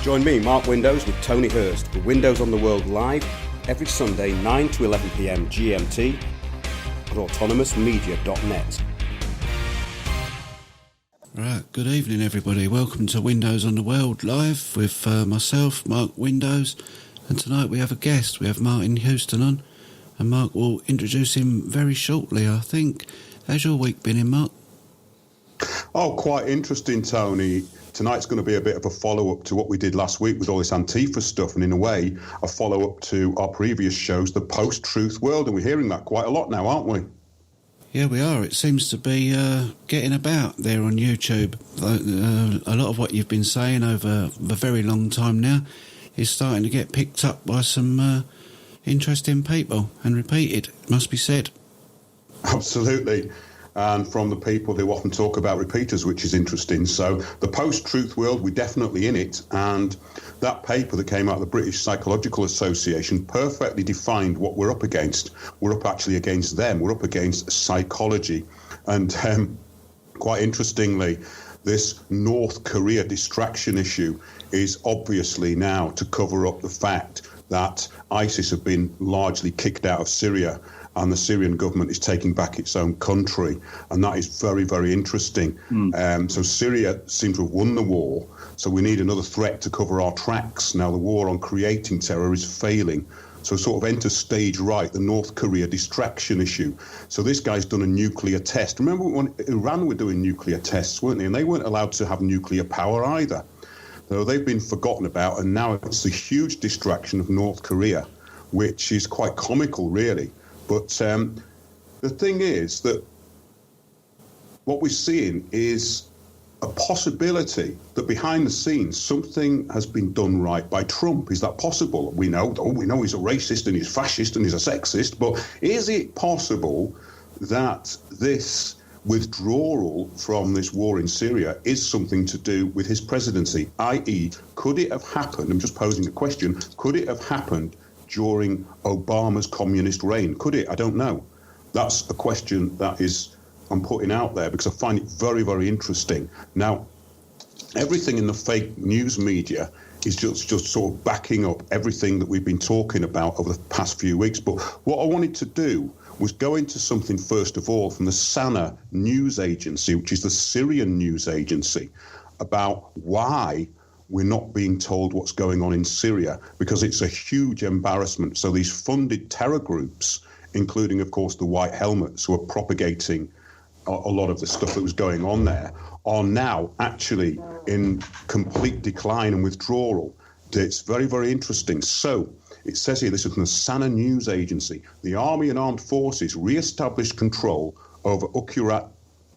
Join me, Mark Windows, with Tony Hurst for Windows on the World Live every Sunday 9 to 11 p.m. GMT at autonomousmedia.net. Right, good evening everybody. Welcome to Windows on the World Live with myself, Mark Windows, and tonight we have a guest. We have Martin Houston on, and Mark will introduce him very shortly, I think. How's your week been in, Mark? Oh, quite interesting, Tony. Tonight's going to be a bit of a follow-up to what we did last week with all this Antifa stuff, and in a way, a follow-up to our previous shows, the post-truth world, and we're hearing that quite a lot now, aren't we? Yeah, we are. It seems to be getting about there on YouTube. A lot of what you've been saying over a very long time now is starting to get picked up by some interesting people and repeated, must be said. Absolutely. And from the people who often talk about repeaters, which is interesting. So the post-truth world, we're definitely in it. And that paper that came out of the British Psychological Association perfectly defined what we're up against. We're up actually against them. We're up against psychology. And quite interestingly, this North Korea distraction issue is obviously now to cover up the fact that ISIS have been largely kicked out of Syria, and the Syrian government is taking back its own country. And that is very, very interesting. So Syria seems to have won the war, so we need another threat to cover our tracks. Now, the war on creating terror is failing. So sort of enter stage right, the North Korea distraction issue. So this guy's done a nuclear test. Remember when Iran were doing nuclear tests, weren't they? And they weren't allowed to have nuclear power either. So they've been forgotten about, and now it's a huge distraction of North Korea, which is quite comical, really. But the thing is that what we're seeing is a possibility that behind the scenes something has been done right by Trump. Is that possible? We know he's a racist and he's fascist and he's a sexist, but is it possible that this withdrawal from this war in Syria is something to do with his presidency? I.e., could it have happened, I'm just posing a question, could it have happened during Obama's communist reign? Could it? I don't know. That's a question that I'm putting out there because I find it very, very interesting. Now, everything in the fake news media is just sort of backing up everything that we've been talking about over the past few weeks. But what I wanted to do was go into something, first of all, from the SANA news agency, which is the Syrian news agency, about why we're not being told what's going on in Syria, because it's a huge embarrassment. So these funded terror groups, including, of course, the White Helmets, who are propagating a lot of the stuff that was going on there, are now actually in complete decline and withdrawal. It's very, very interesting. So it says here, this is from the SANA news agency, the army and armed forces re-established control over Ukurat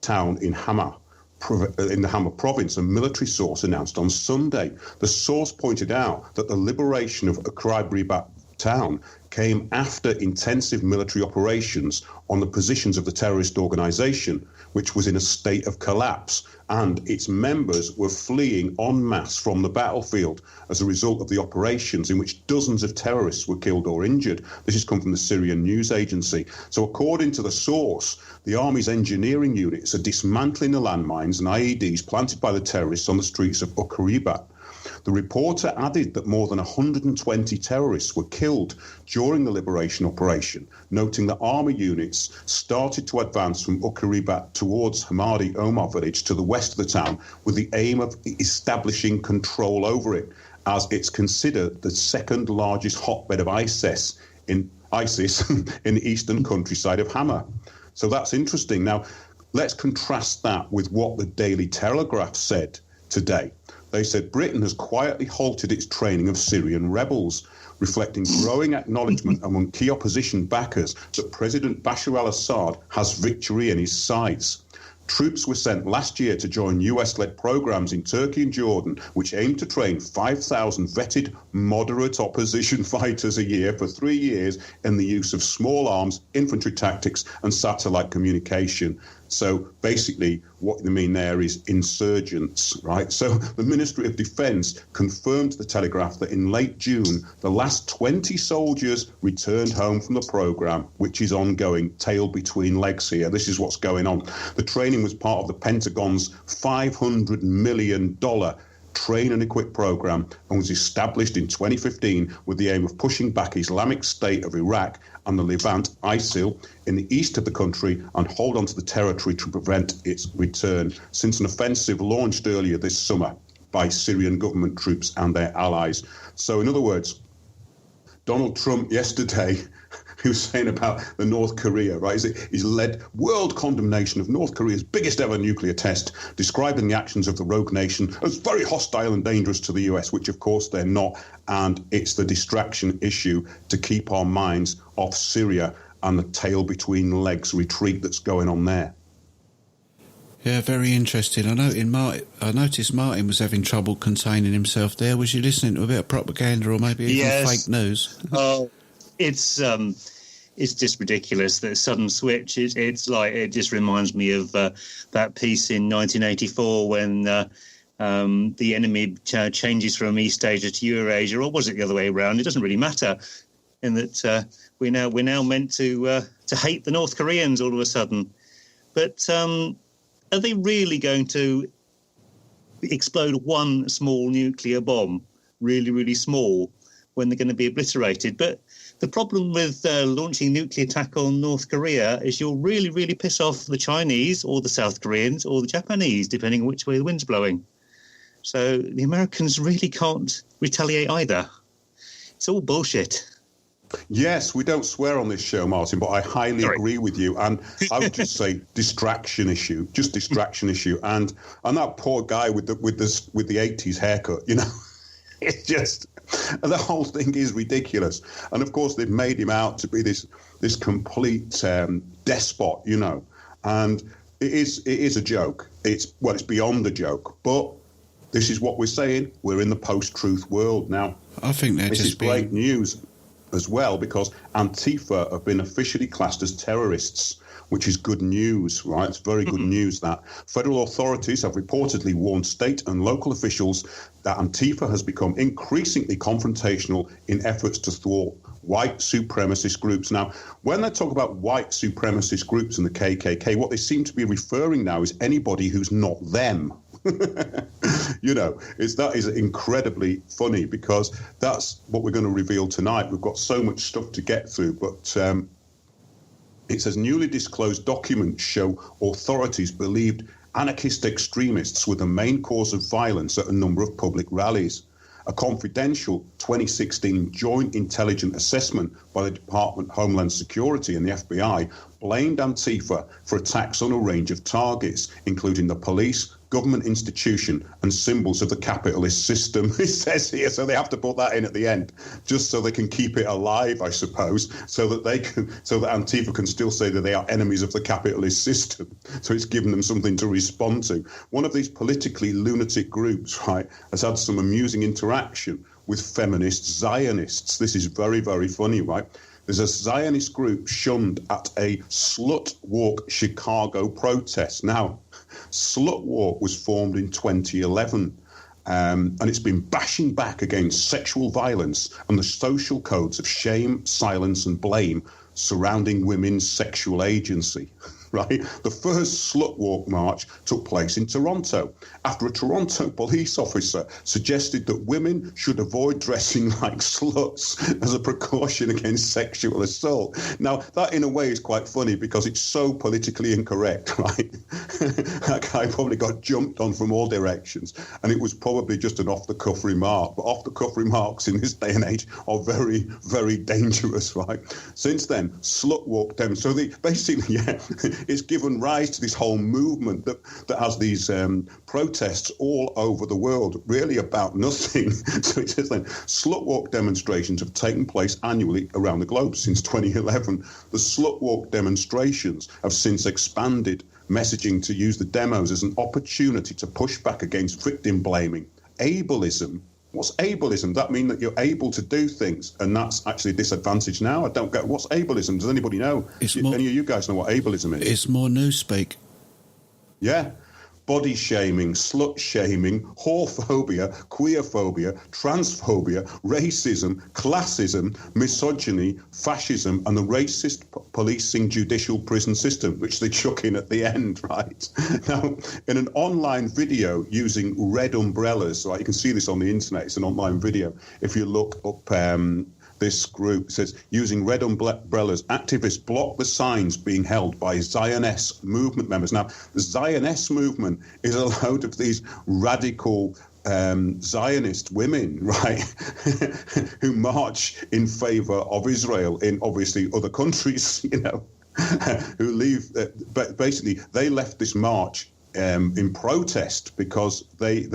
town in the Hama province, a military source announced on Sunday. The source pointed out that the liberation of Akraibribat town came after intensive military operations on the positions of the terrorist organization, which was in a state of collapse, and its members were fleeing en masse from the battlefield as a result of the operations, in which dozens of terrorists were killed or injured. This has come from the Syrian news agency. So according to the source, the army's engineering units are dismantling the landmines and IEDs planted by the terrorists on the streets of Ukribat. The reporter added that more than 120 terrorists were killed during the liberation operation, noting that army units started to advance from Ukribat towards Hamadi Omar village to the west of the town with the aim of establishing control over it, as it's considered the second largest hotbed of ISIS in the eastern countryside of Hama. So that's interesting. Now, let's contrast that with what the Daily Telegraph said today. They said Britain has quietly halted its training of Syrian rebels, reflecting growing acknowledgement among key opposition backers that President Bashar al-Assad has victory in his sights. Troops were sent last year to join US-led programs in Turkey and Jordan, which aim to train 5,000 vetted moderate opposition fighters a year for 3 years in the use of small arms, infantry tactics, and satellite communication. So basically, what they mean there is insurgents, right? So the Ministry of Defence confirmed to the Telegraph that in late June, the last 20 soldiers returned home from the programme, which is ongoing, tail between legs here. This is what's going on. The training was part of the Pentagon's $500 million train and equip program and was established in 2015 with the aim of pushing back Islamic State of Iraq and the Levant, ISIL, in the east of the country and hold on to the territory to prevent its return, since an offensive launched earlier this summer by Syrian government troops and their allies. So in other words, Donald Trump yesterday, he was saying about the North Korea, right? He's led world condemnation of North Korea's biggest ever nuclear test, describing the actions of the rogue nation as very hostile and dangerous to the US, which of course they're not. And it's the distraction issue to keep our minds off Syria and the tail between legs retreat that's going on there. Yeah, very interesting. I noticed Martin was having trouble containing himself there. Was you listening to a bit of propaganda or maybe even fake news? Oh, it's just ridiculous, that sudden switch. It's like, it just reminds me of that piece in 1984 when the enemy changes from East Asia to Eurasia, or was it the other way around? It doesn't really matter. In that we're now meant to hate the North Koreans all of a sudden, but. Are they really going to explode one small nuclear bomb, really, really small, when they're going to be obliterated? But the problem with launching a nuclear attack on North Korea is you'll really, really piss off the Chinese or the South Koreans or the Japanese, depending on which way the wind's blowing. So the Americans really can't retaliate either. It's all bullshit. Yes, we don't swear on this show, Martin, but I highly agree with you. And I would just say distraction issue. And that poor guy with the 80s haircut, you know, it's just, the whole thing is ridiculous. And of course, they've made him out to be this complete despot, you know. And it is a joke. It's beyond a joke. But this is what we're saying. We're in the post-truth world now. I think this is great news as well, because Antifa have been officially classed as terrorists, which is good news, right? It's very good news that federal authorities have reportedly warned state and local officials that Antifa has become increasingly confrontational in efforts to thwart white supremacist groups. Now, when they talk about white supremacist groups and the KKK, what they seem to be referring now is anybody who's not them. You know, that is incredibly funny, because that's what we're going to reveal tonight. We've got so much stuff to get through, but it says newly disclosed documents show authorities believed anarchist extremists were the main cause of violence at a number of public rallies. A confidential 2016 joint intelligence assessment by the Department of Homeland Security and the FBI blamed Antifa for attacks on a range of targets, including the police, government institution, and symbols of the capitalist system. It says here, so they have to put that in at the end, just so they can keep it alive, I suppose, so that Antifa can still say that they are enemies of the capitalist system. So it's given them something to respond to. One of these politically lunatic groups, right, has had some amusing interaction with feminist Zionists. This is very, very funny, right? There's a Zionist group shunned at a Slut Walk Chicago protest. Now, Slut Walk was formed in 2011, and it's been bashing back against sexual violence and the social codes of shame, silence, and blame surrounding women's sexual agency. Right? The first Slut Walk march took place in Toronto after a Toronto police officer suggested that women should avoid dressing like sluts as a precaution against sexual assault. Now, that in a way is quite funny because it's so politically incorrect, right? That guy probably got jumped on from all directions, and it was probably just an off-the-cuff remark. But off-the-cuff remarks in this day and age are very, very dangerous, right? Since then, Slut Walk So basically, yeah, it's given rise to this whole movement that has these protests all over the world, really about nothing. So it says then, Slut Walk demonstrations have taken place annually around the globe since 2011. The Slut Walk demonstrations have since expanded messaging to use the demos as an opportunity to push back against victim blaming. Ableism. What's ableism? That mean that you're able to do things, and that's actually a disadvantage now? I don't get what's ableism. Does anybody know? Any of you guys know what ableism is? It's more newspeak. Yeah, body shaming, slut shaming, whorephobia, queerphobia, transphobia, racism, classism, misogyny, fascism, and the racist policing judicial prison system, which they chuck in at the end, right? Now, in an online video using red umbrellas, right, you can see this on the internet, it's an online video. If you look up this group, it says, using red umbrellas, activists block the signs being held by Zionist movement members. Now, the Zionist movement is a load of these radical Zionist women, right, who march in favor of Israel in obviously other countries, you know, who leave, but basically they left this march in protest because they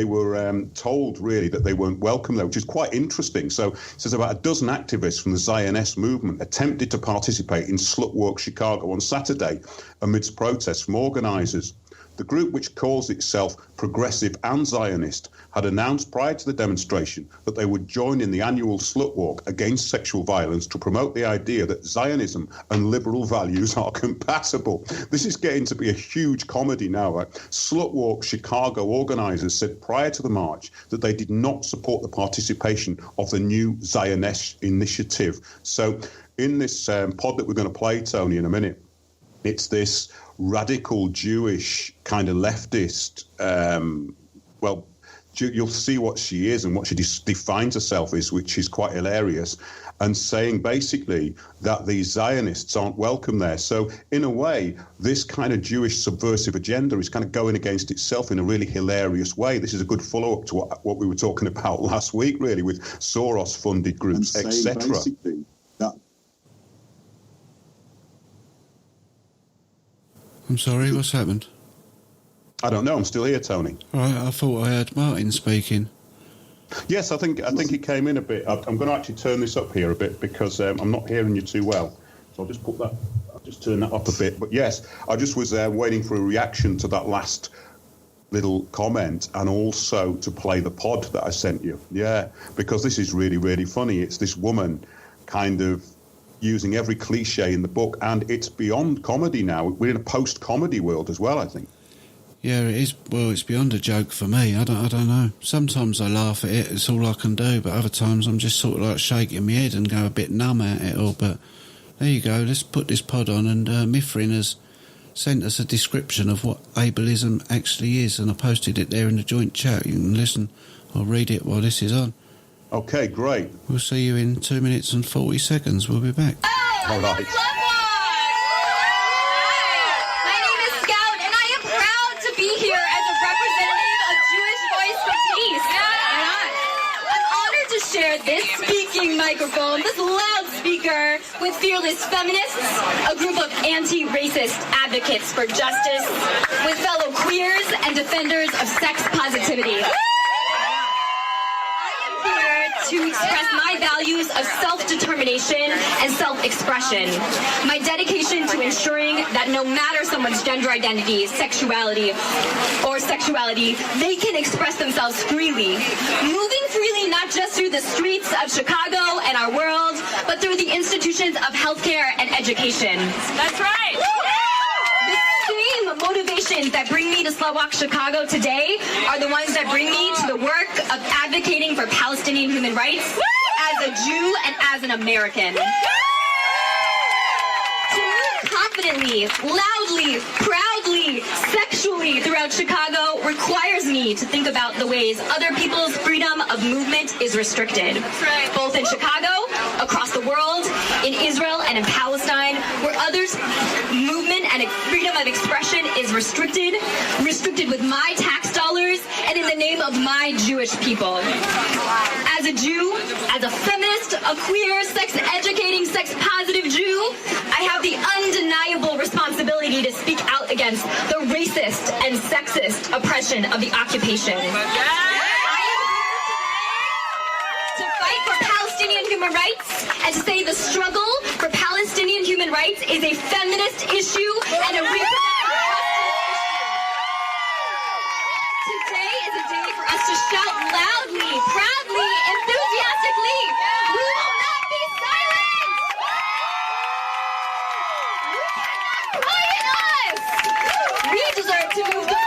were told really that they weren't welcome there, which is quite interesting. So it says about a dozen activists from the Zionist movement attempted to participate in Slutwalk Chicago on Saturday amidst protests from organisers. The group, which calls itself Progressive and Zionist, had announced prior to the demonstration that they would join in the annual Slut Walk against sexual violence to promote the idea that Zionism and liberal values are compatible. This is getting to be a huge comedy now. Right? Slut Walk Chicago organisers said prior to the march that they did not support the participation of the new Zionist initiative. So in this pod that we're going to play, Tony, in a minute, it's this radical Jewish kind of leftist, well, you'll see what she is and what she defines herself as, which is quite hilarious, and saying basically that the Zionists aren't welcome there. So in a way, this kind of Jewish subversive agenda is kind of going against itself in a really hilarious way. This is a good follow-up to what we were talking about last week, really, with Soros-funded groups, etc. I'm sorry, what's happened? I don't know. I'm still here, Tony. All right, I thought I heard Martin speaking. Yes, I think he came in a bit. I'm going to actually turn this up here a bit because I'm not hearing you too well. So I'll just turn that up a bit. But yes, I just was waiting for a reaction to that last little comment and also to play the pod that I sent you. Yeah, because this is really, really funny. It's this woman kind of using every cliche in the book, and it's beyond comedy now. We're in a post-comedy world as well, I think. Yeah, it is. Well, it's beyond a joke for me. I don't know. Sometimes I laugh at it. It's all I can do. But other times I'm just sort of like shaking my head and go a bit numb at it all. But there you go. Let's put this pod on. And Mithrin has sent us a description of what ableism actually is, and I posted it there in the joint chat. You can listen. I'll read it while this is on. Okay, great. We'll see you in 2 minutes and 40 seconds. We'll be back. Oh, all right. My name is Scout, and I am proud to be here as a representative of Jewish Voice for Peace. I'm honored to share this speaking microphone, this loudspeaker, with fearless feminists, a group of anti-racist advocates for justice, with fellow queers and defenders of sex positivity. To express my values of self-determination and self-expression. My dedication to ensuring that no matter someone's gender identity, sexuality, they can express themselves freely. Moving freely not just through the streets of Chicago and our world, but through the institutions of healthcare and education. That's right. The same motivations that bring me to Slutwalk Chicago today are the ones that bring me to the work of advocating for Palestinian human rights as a Jew and as an American. To move confidently, loudly, proudly, sexually throughout Chicago requires me to think about the ways other people's freedom of movement is restricted. Both in Chicago, across the world, in Israel, and in Palestine, where others' movement and freedom of expression is restricted with my tax dollars and in the name of my Jewish people. As a Jew, as a feminist, a queer, sex-educating, sex-positive Jew, I have the undeniable responsibility to speak out against the racist and sexist oppression of the occupation. I am here today to fight for Palestinian human rights and to say the struggle for Palestinian human rights is a feminist issue and a reproductive justice issue. Today is a day for us to shout loudly, proudly, enthusiastically. We will not be silent. You cannot quiet us. We deserve to move the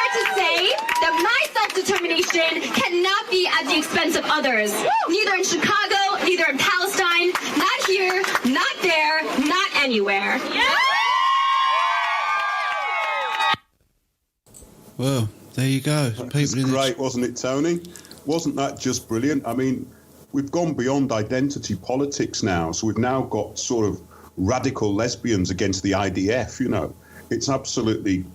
here to say that my self-determination cannot be at the expense of others. Neither in Chicago, neither in Palestine, not here, not there, not anywhere. Well, there you go. That was great, wasn't it, Tony? Wasn't that just brilliant? I mean, we've gone beyond identity politics now, so we've now got sort of radical lesbians against the IDF, you know. It's absolutely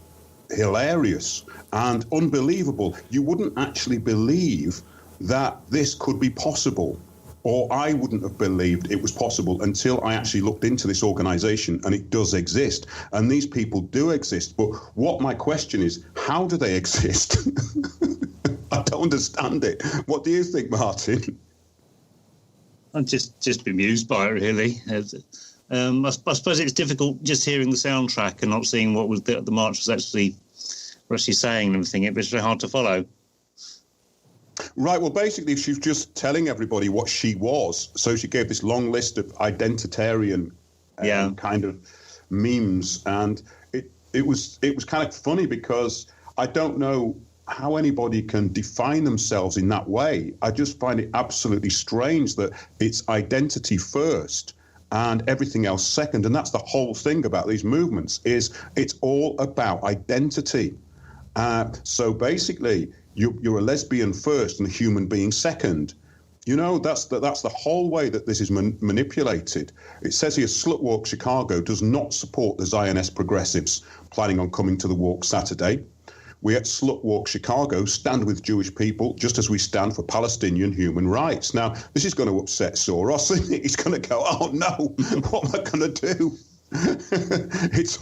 hilarious and unbelievable. You wouldn't actually believe that this could be possible, or I wouldn't have believed it was possible until I actually looked into this organisation, and it does exist. And these people do exist. But what my question is, how do they exist? I don't understand it. What do you think, Martin? I'm just bemused by it, really. I suppose it's difficult just hearing the soundtrack and not seeing what was the march was actually saying and everything. It was very hard to follow. Right, well, basically, she was just telling everybody what she was. So she gave this long list of identitarian kind of memes. And it was kind of funny because I don't know how anybody can define themselves in that way. I just find it absolutely strange that it's identity first and everything else second. And that's the whole thing about these movements, is it's all about identity. So basically, you're a lesbian first and a human being second. You know, that's the whole way that this is manipulated. It says here, Slutwalk Chicago does not support the Zionist progressives planning on coming to the walk Saturday. We at Slutwalk Chicago stand with Jewish people just as we stand for Palestinian human rights. Now, this is going to upset Soros, isn't it? He's going to go, oh no, what am I going to do? It's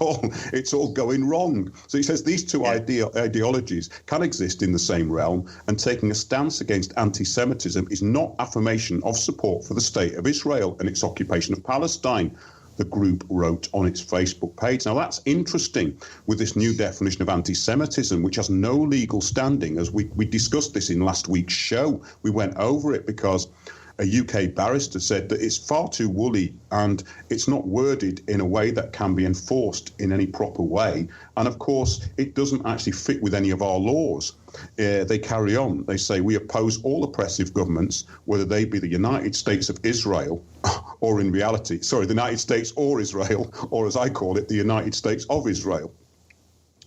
all going wrong. So he says these two ideologies can exist in the same realm, and taking a stance against anti-Semitism is not affirmation of support for the state of Israel and its occupation of Palestine, the group wrote on its Facebook page. Now, that's interesting with this new definition of anti-Semitism, which has no legal standing. As we discussed this in last week's show, we went over it because a UK barrister said that it's far too woolly and it's not worded in a way that can be enforced in any proper way. And of course, it doesn't actually fit with any of our laws. They carry on. They say we oppose all oppressive governments, whether they be the United States of Israel or in reality, the United States or Israel, or as I call it, the United States of Israel.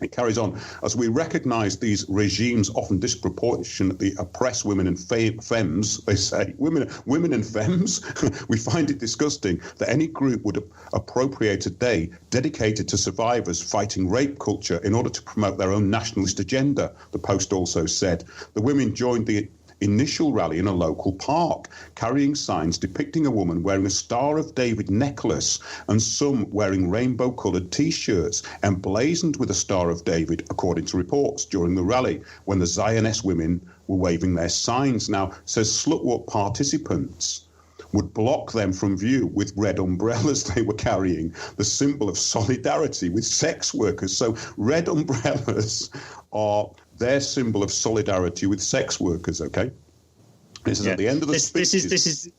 It carries on. As we recognise these regimes often disproportionately oppress women and femmes, they say, women and femmes, we find it disgusting that any group would appropriate a day dedicated to survivors fighting rape culture in order to promote their own nationalist agenda, the Post also said. The women joined the initial rally in a local park, carrying signs depicting a woman wearing a Star of David necklace and some wearing rainbow-coloured T-shirts emblazoned with a Star of David, according to reports during the rally, when the Zionist women were waving their signs. Now, says Slutwalk participants would block them from view with red umbrellas they were carrying, the symbol of solidarity with sex workers. So red umbrellas are their symbol of solidarity with sex workers, okay? This is at the end of the speeches. This is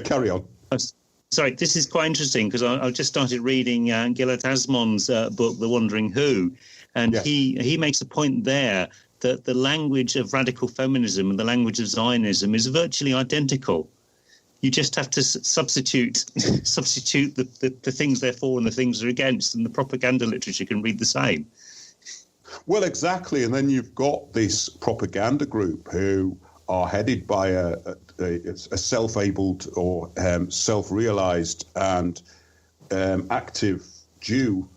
carry on. Sorry, this is quite interesting because I've just started reading Gilad Asmon's book, The Wandering Who, and he makes a point there that the language of radical feminism and the language of Zionism is virtually identical. You just have to substitute the things they're for and the things they're against, and the propaganda literature can read the same. Well, exactly. And then you've got this propaganda group who are headed by a self-abled or self-realized and active Jew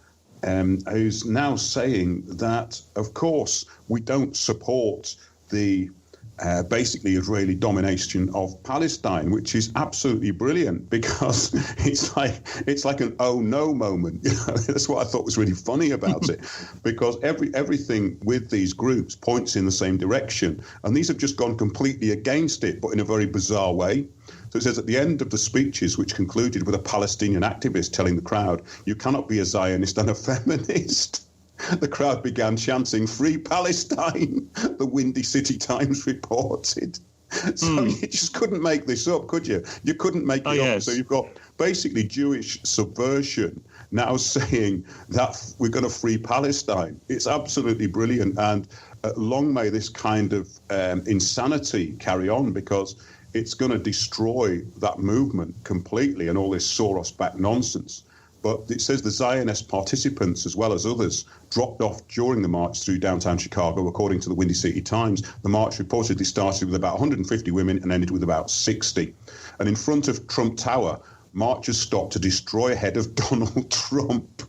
who's now saying that, of course, we don't support the basically Israeli domination of Palestine, which is absolutely brilliant because it's like an oh no moment. You know, that's what I thought was really funny about it, because everything with these groups points in the same direction, and these have just gone completely against it, but in a very bizarre way. So it says at the end of the speeches, which concluded with a Palestinian activist telling the crowd, "You cannot be a Zionist and a feminist." The crowd began chanting, "Free Palestine," the Windy City Times reported. So you just couldn't make this up, could you? You couldn't make it up. Yes. So you've got basically Jewish subversion now saying that we're going to free Palestine. It's absolutely brilliant. And long may this kind of insanity carry on, because it's going to destroy that movement completely and all this Soros-backed nonsense. But it says the Zionist participants, as well as others, dropped off during the march through downtown Chicago, according to the Windy City Times. The march reportedly started with about 150 women and ended with about 60. And in front of Trump Tower, marchers stopped to destroy a head of Donald Trump.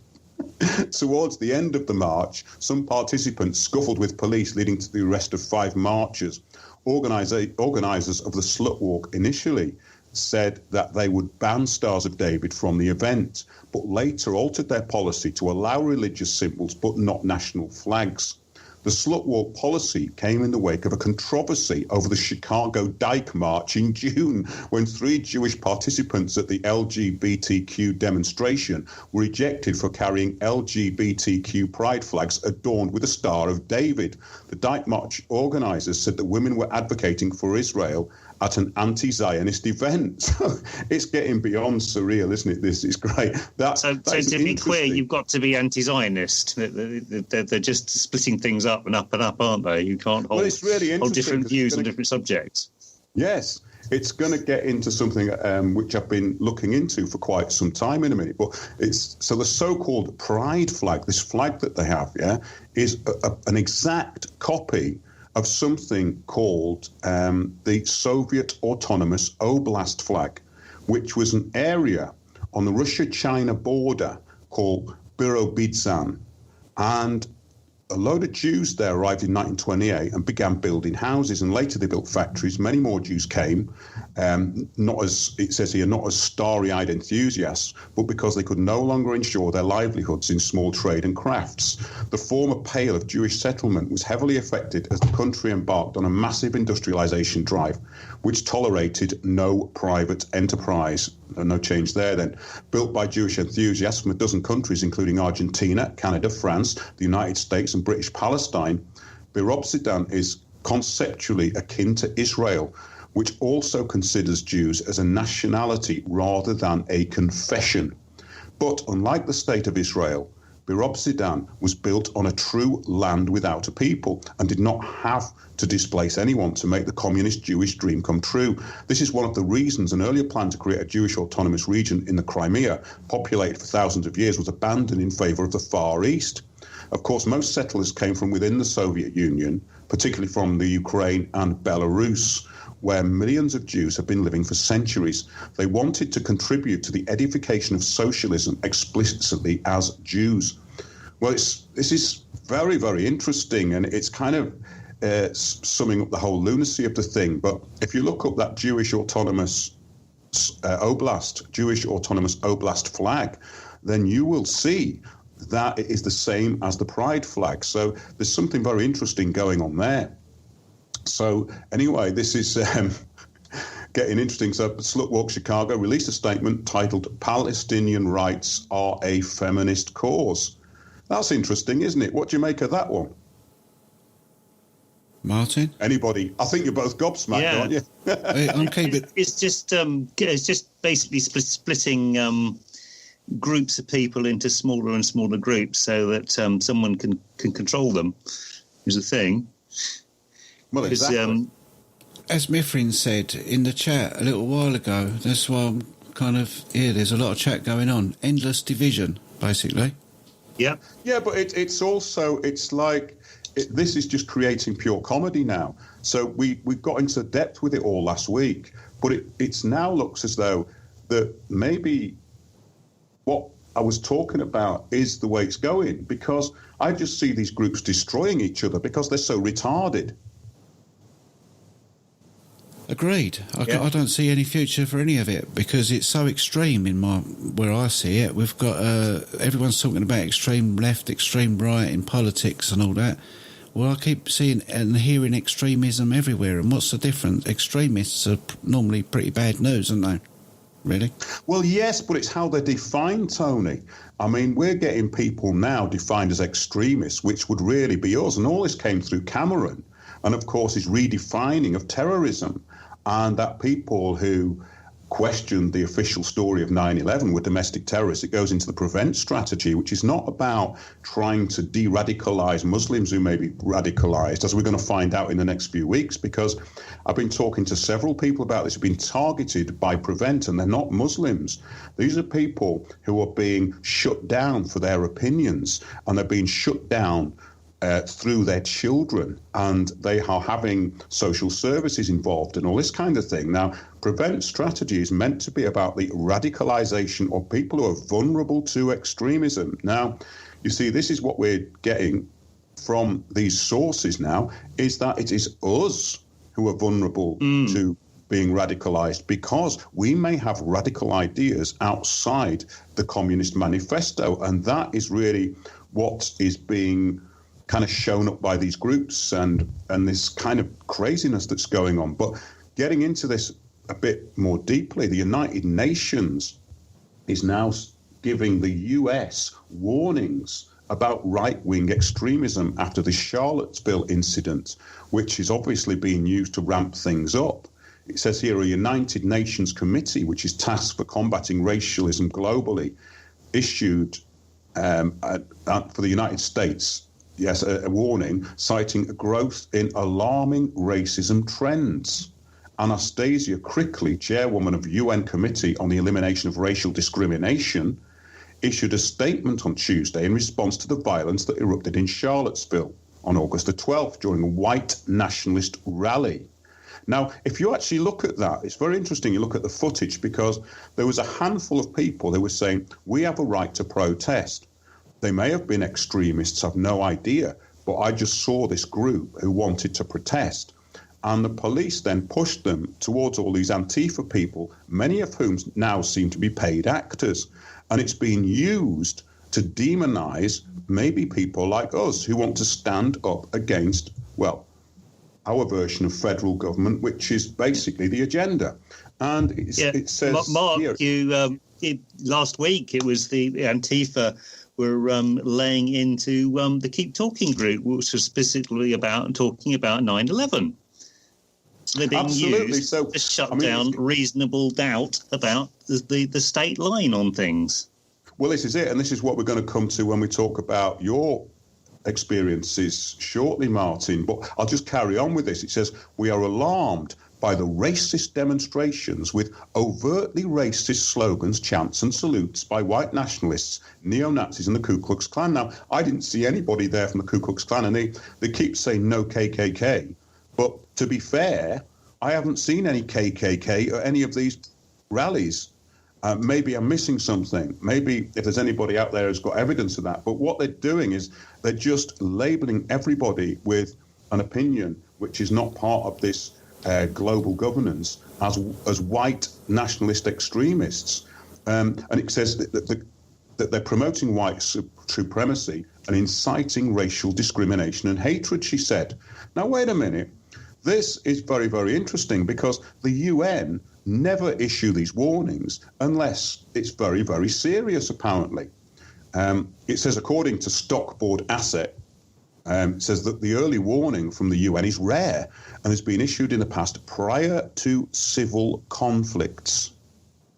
Towards the end of the march, some participants scuffled with police, leading to the arrest of 5 marchers. Organisers of the Slut Walk initially said that they would ban Stars of David from the event, but later altered their policy to allow religious symbols but not national flags. The Slut Walk policy came in the wake of a controversy over the Chicago Dyke March in June, when 3 Jewish participants at the LGBTQ demonstration were ejected for carrying LGBTQ pride flags adorned with a Star of David. The Dyke March organisers said that women were advocating for Israel at an anti-Zionist event. So it's getting beyond surreal, isn't it? This is great. So to be clear, you've got to be anti-Zionist. They're just splitting things up and up, aren't they? You can't hold, it's really hold different views on different subjects. Yes. It's going to get into something which I've been looking into for quite some time in a minute. But it's so the so-called pride flag, this flag that they have, is an exact copy of something called the Soviet Autonomous Oblast flag, which was an area on the Russia-China border called Birobidzhan. And a load of Jews there arrived in 1928 and began building houses, and later they built factories. Many more Jews came, not as, it says here, not as starry-eyed enthusiasts, but because they could no longer ensure their livelihoods in small trade and crafts. The former Pale of Jewish settlement was heavily affected as the country embarked on a massive industrialization drive, which tolerated no private enterprise. No change there then. Built by Jewish enthusiasts from a dozen countries, including Argentina, Canada, France, the United States, and British Palestine, Birobidzhan is conceptually akin to Israel, which also considers Jews as a nationality rather than a confession. But unlike the State of Israel, Birobidzhan was built on a true land without a people and did not have to displace anyone to make the communist Jewish dream come true. This is one of the reasons an earlier plan to create a Jewish autonomous region in the Crimea, populated for thousands of years, was abandoned in favour of the Far East. Of course, most settlers came from within the Soviet Union, particularly from the Ukraine and Belarus, where millions of Jews have been living for centuries. They wanted to contribute to the edification of socialism explicitly as Jews. Well, this is very, very interesting, and it's kind of summing up the whole lunacy of the thing. But if you look up that Jewish Autonomous Oblast flag, then you will see that it is the same as the Pride flag. So there's something very interesting going on there. So anyway, this is getting interesting. So Slut Walk Chicago released a statement titled "Palestinian Rights Are a Feminist Cause." That's interesting, isn't it? What do you make of that one, Martin? Anybody? I think you're both gobsmacked, aren't you? I'm keeping... It's just basically splitting groups of people into smaller and smaller groups so that someone can control them. Is the thing. Well, exactly. As Mithrin said in the chat a little while ago, that's why I'm kind of here. There's a lot of chat going on. Endless division, basically. Yeah. Yeah, but it's also, it's like, this is just creating pure comedy now. So we got into depth with it all last week, but it's now looks as though that maybe what I was talking about is the way it's going, because I just see these groups destroying each other because they're so retarded. Agreed. I don't see any future for any of it because it's so extreme where I see it. We've got everyone's talking about extreme left, extreme right in politics and all that. Well, I keep seeing and hearing extremism everywhere. And what's the difference? Extremists are normally pretty bad news, aren't they? Really? Well, yes, but it's how they're defined, Tony. I mean, we're getting people now defined as extremists, which would really be us. And all this came through Cameron. And, of course, his redefining of terrorism. and that people who questioned the official story of 9/11 were domestic terrorists. It goes into the PREVENT strategy, which is not about trying to de-radicalize Muslims who may be radicalized, as we're going to find out in the next few weeks, because I've been talking to several people about this who've been targeted by PREVENT, and they're not Muslims. These are people who are being shut down for their opinions, and they're being shut down through their children, and they are having social services involved and all this kind of thing. Now, PREVENT strategy is meant to be about the radicalization of people who are vulnerable to extremism. Now, you see, this is what we're getting from these sources now, is that it is us who are vulnerable to being radicalized, because we may have radical ideas outside the Communist Manifesto, and that is really what is being kind of shown up by these groups and this kind of craziness that's going on. But getting into this a bit more deeply, the United Nations is now giving the US warnings about right-wing extremism after the Charlottesville incident, which is obviously being used to ramp things up. It says here a United Nations committee, which is tasked for combating racialism globally, issued for the United States, a warning citing a growth in alarming racism trends. Anastasia Crickley, chairwoman of UN Committee on the Elimination of Racial Discrimination, issued a statement on Tuesday in response to the violence that erupted in Charlottesville on August the 12th during a white nationalist rally. Now, if you actually look at that, it's very interesting. You look at the footage, because there was a handful of people who were saying, we have a right to protest. They may have been extremists, I've no idea, but I just saw this group who wanted to protest. And the police then pushed them towards all these Antifa people, many of whom now seem to be paid actors. And it's being used to demonize maybe people like us who want to stand up against, well, our version of federal government, which is basically the agenda. And it says... Mark, here, last week it was the Antifa were laying into the Keep Talking group, which was specifically talking about 9/11. So they're being used to shut down reasonable doubt about the state line on things. Well, this is it, and this is what we're going to come to when we talk about your experiences shortly, Martin. But I'll just carry on with this. It says, we are alarmed by the racist demonstrations with overtly racist slogans, chants and salutes by white nationalists, neo-Nazis and the Ku Klux Klan. Now, I didn't see anybody there from the Ku Klux Klan, and they keep saying no KKK. But to be fair, I haven't seen any KKK at any of these rallies. Maybe I'm missing something. Maybe if there's anybody out there who's got evidence of that. But what they're doing is they're just labeling everybody with an opinion which is not part of this global governance as white nationalist extremists. And it says that they're promoting white supremacy and inciting racial discrimination and hatred, she said. Now, wait a minute. This is very, very interesting, because the UN never issue these warnings unless it's very, very serious, apparently. It says, according to Stockboard Asset, it says that the early warning from the UN is rare and has been issued in the past prior to civil conflicts.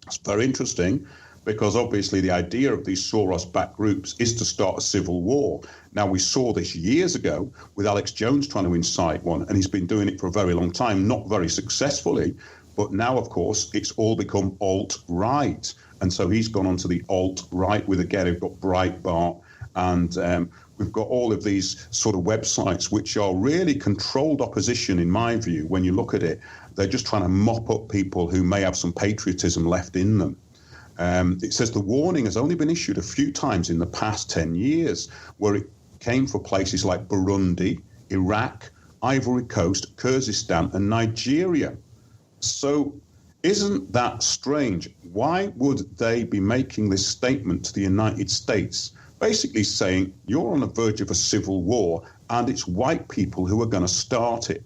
It's very interesting, because obviously the idea of these Soros-backed groups is to start a civil war. Now, we saw this years ago with Alex Jones trying to incite one, and he's been doing it for a very long time, not very successfully. But now, of course, it's all become alt-right. And so he's gone on to the alt-right with, again, we've got Breitbart, and we've got all of these sort of websites which are really controlled opposition, in my view. When you look at it, they're just trying to mop up people who may have some patriotism left in them. It says the warning has only been issued a few times in the past 10 years, where it came for places like Burundi, Iraq, Ivory Coast, Kyrgyzstan, and Nigeria. So isn't that strange? Why would they be making this statement to the United States, basically saying you're on the verge of a civil war and it's white people who are going to start it?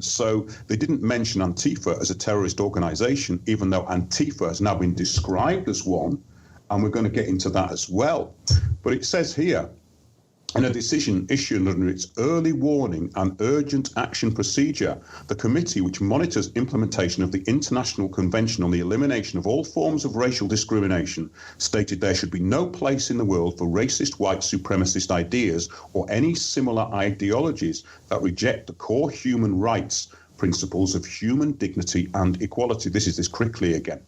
So they didn't mention Antifa as a terrorist organization, even though Antifa has now been described as one, and we're going to get into that as well. But it says here, In a decision issued under its early warning and urgent action procedure, the committee, which monitors implementation of the International Convention on the Elimination of All Forms of Racial Discrimination, stated there should be no place in the world for racist white supremacist ideas or any similar ideologies that reject the core human rights principles of human dignity and equality. This is this Crickley again.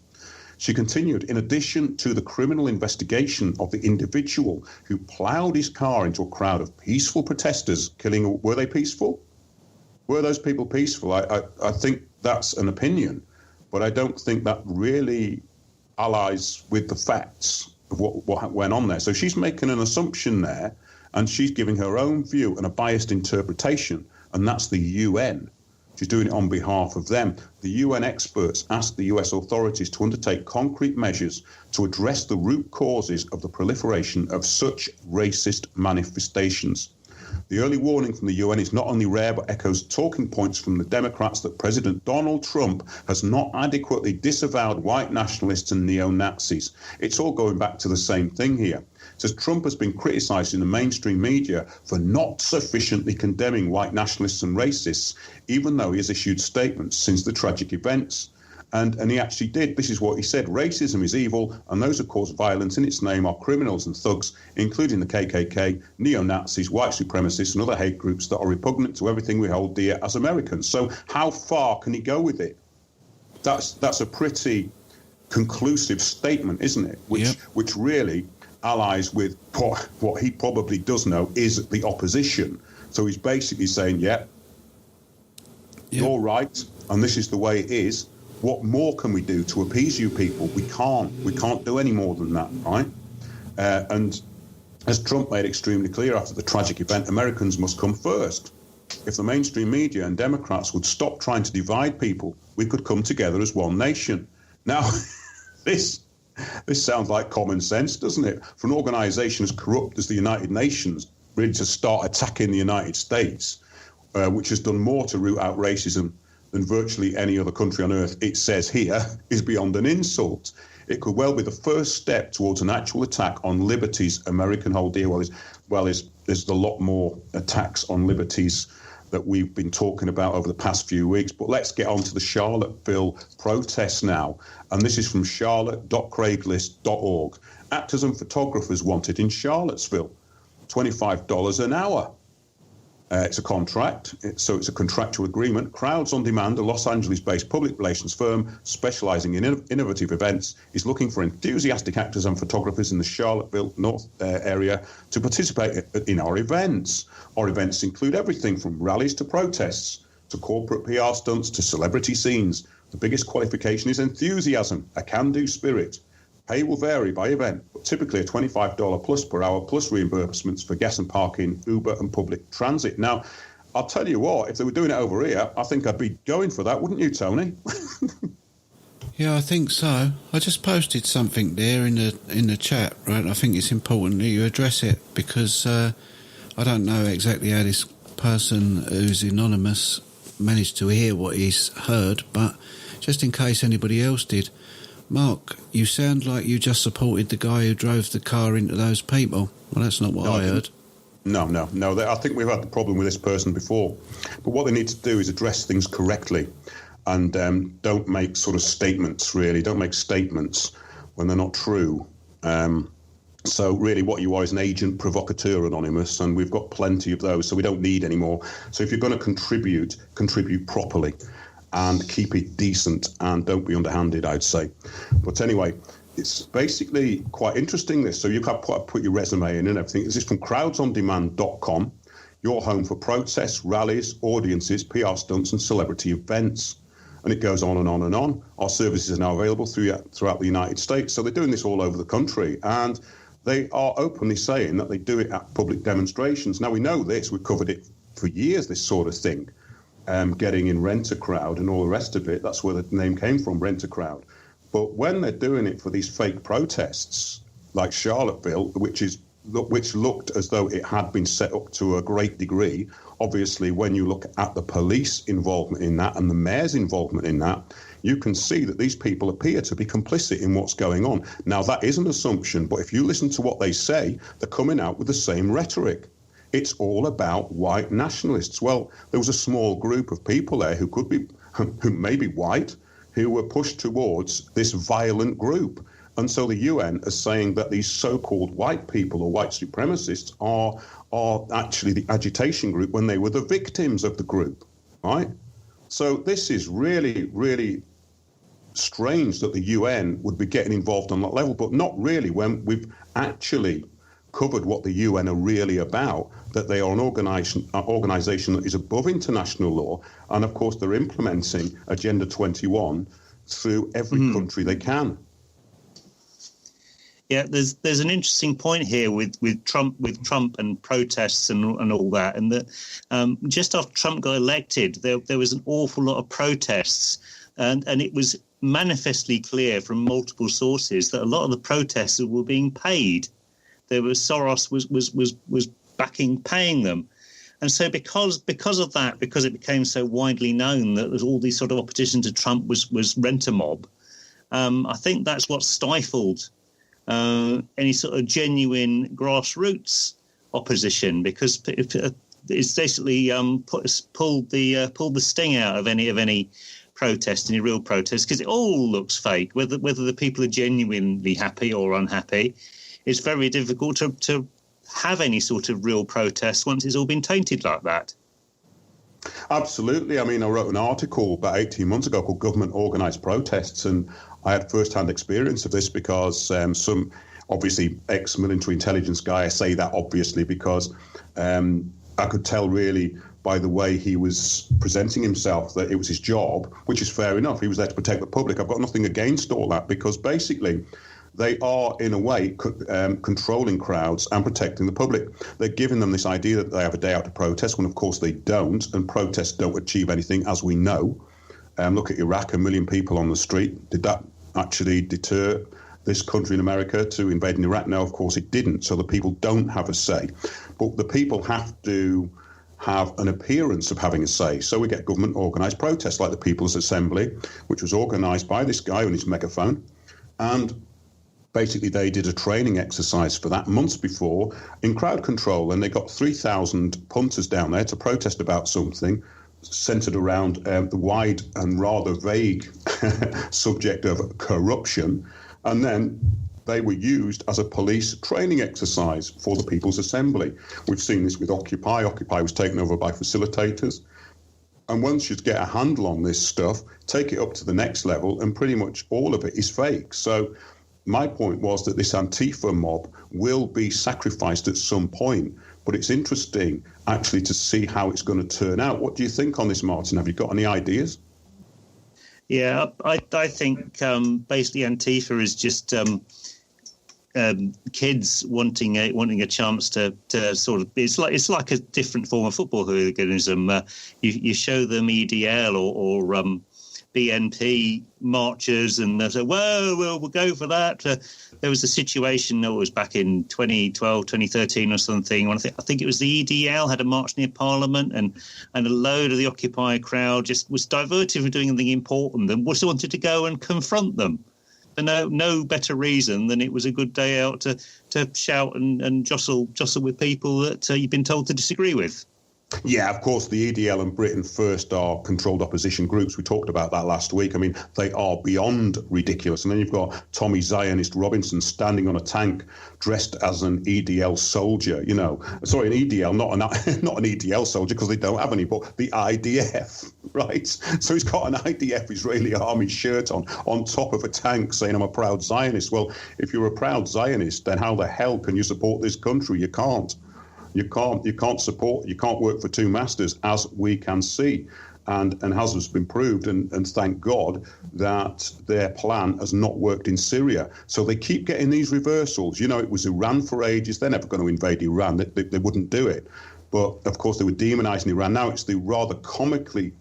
She continued, in addition to the criminal investigation of the individual who ploughed his car into a crowd of peaceful protesters, killing, were they peaceful? Were those people peaceful? I think that's an opinion, but I don't think that really allies with the facts of what went on there. So she's making an assumption there, and she's giving her own view and a biased interpretation, and that's the UN. She's doing it on behalf of them. The UN experts asked the US authorities to undertake concrete measures to address the root causes of the proliferation of such racist manifestations. The early warning from the UN is not only rare, but echoes talking points from the Democrats that President Donald Trump has not adequately disavowed white nationalists and neo-Nazis. It's all going back to the same thing here. It says Trump has been criticised in the mainstream media for not sufficiently condemning white nationalists and racists, even though he has issued statements since the tragic events. And he actually did. This is what he said. Racism is evil, and those who cause violence in its name are criminals and thugs, including the KKK, neo-Nazis, white supremacists, and other hate groups that are repugnant to everything we hold dear as Americans. So how far can he go with it? That's a pretty conclusive statement, isn't it? Which really allies with what he probably does know is the opposition. So he's basically saying, you're right, and this is the way it is. What more can we do to appease you people? We can't do any more than that, right? And as Trump made extremely clear after the tragic event, Americans must come first. If the mainstream media and Democrats would stop trying to divide people, we could come together as one nation. Now, this sounds like common sense, doesn't it? For an organisation as corrupt as the United Nations, really to start attacking the United States, which has done more to root out racism than virtually any other country on earth, it says here, is beyond an insult. It could well be the first step towards an actual attack on liberties American hold dear. There's a lot more attacks on liberties that we've been talking about over the past few weeks. But let's get on to the Charlottesville protests now. And this is from charlotte.craigslist.org. Actors and photographers wanted in Charlottesville, $25 an hour. It's a contract, so it's a contractual agreement. Crowds on Demand, a Los Angeles-based public relations firm specializing in innovative events, is looking for enthusiastic actors and photographers in the Charlottesville North area to participate in our events. Our events include everything from rallies to protests, to corporate PR stunts, to celebrity scenes. The biggest qualification is enthusiasm, a can-do spirit. Pay will vary by event, but typically a $25 plus per hour, plus reimbursements for gas and parking, Uber and public transit. Now, I'll tell you what, if they were doing it over here, I think I'd be going for that, wouldn't you, Tony? Yeah, I think so. I just posted something there in the chat, right? I think it's important that you address it because I don't know exactly how this person who's anonymous managed to hear what he's heard, but just in case anybody else did, Mark, you sound like you just supported the guy who drove the car into those people. Well, that's not what I heard. No. I think we've had the problem with this person before. But what they need to do is address things correctly and don't make sort of statements, really. Don't make statements when they're not true. So really what you are is an agent provocateur, Anonymous, and we've got plenty of those, so we don't need any more. So if you're going to contribute properly. And keep it decent and don't be underhanded, I'd say. But anyway, it's basically quite interesting, this. So you can put your resume in and everything. This is from crowdsondemand.com, your home for protests, rallies, audiences, PR stunts and celebrity events. And it goes on and on and on. Our services are now available throughout the United States. So they're doing this all over the country. And they are openly saying that they do it at public demonstrations. Now, we know this. We've covered it for years, this sort of thing. Getting in Rent-A-Crowd and all the rest of it. That's where the name came from, Rent-A-Crowd. But when they're doing it for these fake protests, like Charlottesville, which looked as though it had been set up to a great degree, obviously when you look at the police involvement in that and the mayor's involvement in that, you can see that these people appear to be complicit in what's going on. Now, that is an assumption, but if you listen to what they say, they're coming out with the same rhetoric. it's all about white nationalists. Well, there was a small group of people there who may be white, who were pushed towards this violent group. And so the UN is saying that these so-called white people or white supremacists are actually the agitation group when they were the victims of the group, right? So this is really, really strange that the UN would be getting involved on that level, but not really when we've actually covered what the UN are really about, that they are an organisation that is above international law, and of course they're implementing Agenda 21 through every country they can. Yeah, there's an interesting point here with Trump and protests and all that, and that just after Trump got elected, there was an awful lot of protests, and it was manifestly clear from multiple sources that a lot of the protesters were being paid. Soros was paying them. And so because of that, because it became so widely known that there's all these sort of opposition to Trump was rent-a-mob, I think that's what stifled any sort of genuine grassroots opposition, because it's basically pulled the sting out of any protest, any real protest, because it all looks fake. Whether the people are genuinely happy or unhappy, it's very difficult to have any sort of real protest once it's all been tainted like that. Absolutely. I mean, I wrote an article about 18 months ago called Government Organised Protests, and I had first-hand experience of this because some, obviously, ex-military intelligence guy, I say that obviously because I could tell really by the way he was presenting himself that it was his job, which is fair enough. He was there to protect the public. I've got nothing against all that, because basically they are, in a way, controlling crowds and protecting the public. They're giving them this idea that they have a day out to protest, when of course they don't, and protests don't achieve anything, as we know. Look at Iraq, 1 million people on the street. Did that actually deter this country in America to invading Iraq? No, of course it didn't. So the people don't have a say. But the people have to have an appearance of having a say. So we get government organised protests like the People's Assembly, which was organised by this guy on his megaphone. And basically they did a training exercise for that months before in crowd control. And they got 3,000 punters down there to protest about something centred around the wide and rather vague subject of corruption. And then they were used as a police training exercise for the People's Assembly. We've seen this with Occupy. Occupy was taken over by facilitators. And once you get a handle on this stuff, take it up to the next level, and pretty much all of it is fake. So my point was that this Antifa mob will be sacrificed at some point. But it's interesting, actually, to see how it's going to turn out. What do you think on this, Martin? Have you got any ideas? Yeah, I think basically Antifa is just kids wanting a chance to sort of. It's like a different form of football hooliganism. You show them EDL or BNP marchers, and they say, "Whoa, we'll go for that." There was a situation that was back in 2012, 2013 or something. When I think it was the EDL had a march near Parliament, and a load of the Occupy crowd just was diverted from doing anything important and just wanted to go and confront them. For no better reason than it was a good day out to shout and jostle with people that you've been told to disagree with. Yeah, of course, the EDL and Britain First are controlled opposition groups. We talked about that last week. I mean, they are beyond ridiculous. And then you've got Tommy Zionist Robinson standing on a tank dressed as an EDL soldier, an EDL, not an EDL soldier, because they don't have any, but the IDF, right? So he's got an IDF Israeli army shirt on top of a tank saying, "I'm a proud Zionist." Well, if you're a proud Zionist, then how the hell can you support this country? You can't. You can't work for two masters, as we can see, and has been proved, and thank God that their plan has not worked in Syria. So they keep getting these reversals. It was Iran for ages. They're never going to invade Iran. They wouldn't do it. But, of course, they were demonising Iran. Now it's the rather comically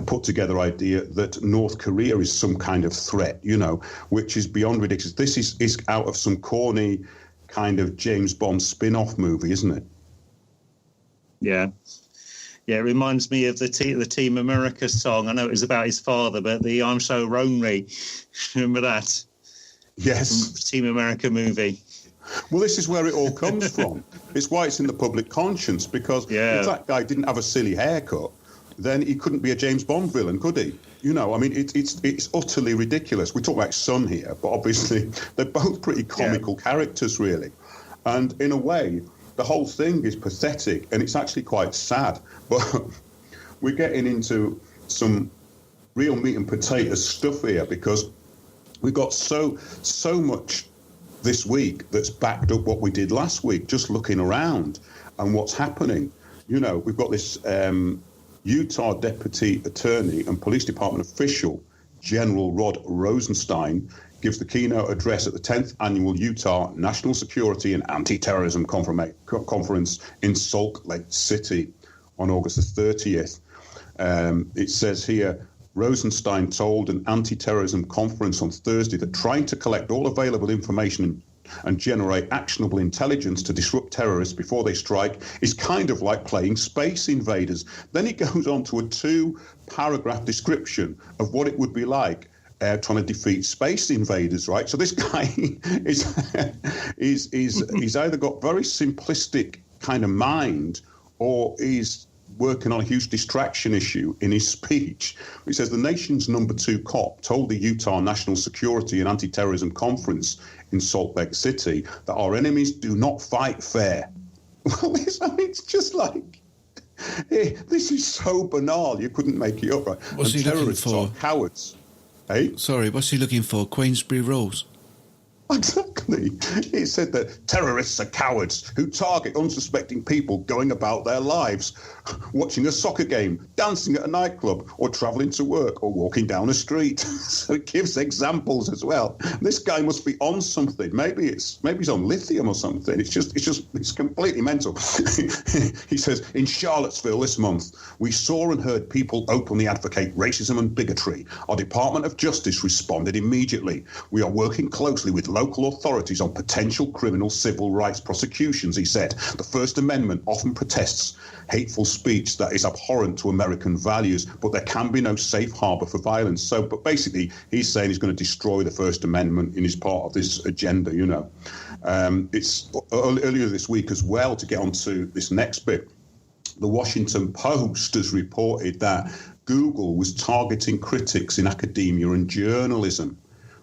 put together idea that North Korea is some kind of threat, which is beyond ridiculous. This is out of some corny kind of James Bond spin-off movie, isn't it? Yeah, it reminds me of the Team America song. I know it was about his father, but the "I'm So Lonely," remember that? Yes. Team America movie. Well, this is where it all comes from. It's why it's in the public conscience, because if that guy didn't have a silly haircut, then he couldn't be a James Bond villain, could he? You know, I mean, it's utterly ridiculous. We talk about Son here, but obviously they're both pretty comical characters, really. And in a way, the whole thing is pathetic, and it's actually quite sad. But we're getting into some real meat and potatoes stuff here, because we've got so much this week that's backed up what we did last week, just looking around and what's happening. You know, we've got this Utah Deputy Attorney and Police Department official, General Rod Rosenstein, gives the keynote address at the 10th Annual Utah National Security and Anti-Terrorism Conference in Salt Lake City on August the 30th. It says here, Rosenstein told an anti-terrorism conference on Thursday that trying to collect all available information and generate actionable intelligence to disrupt terrorists before they strike is kind of like playing Space Invaders. Then he goes on to a 2-paragraph description of what it would be like trying to defeat Space Invaders, right? So this guy he's either got very simplistic kind of mind, or he's working on a huge distraction issue in his speech. He says the nation's number 2 cop told the Utah National Security and Anti-Terrorism Conference in Salt Lake City that our enemies do not fight fair. Well, it's just like, this is so banal, you couldn't make it up, right? What's he looking for? Cowards. Hey? Sorry, what's he looking for? Queensberry rules? Exactly. He said that terrorists are cowards who target unsuspecting people going about their lives, watching a soccer game, dancing at a nightclub, or travelling to work, or walking down a street. So it gives examples as well. This guy must be on something. Maybe he's on lithium or something. It's completely mental. He says, in Charlottesville this month, we saw and heard people openly advocate racism and bigotry. Our Department of Justice responded immediately. We are working closely with local authorities on potential criminal civil rights prosecutions, he said. The First Amendment often protests hateful speech that is abhorrent to American values, but there can be no safe harbour for violence. So, but basically, he's saying he's going to destroy the First Amendment in his part of this agenda, you know. It's earlier this week as well, to get onto this next bit, the Washington Post has reported that Google was targeting critics in academia and journalism,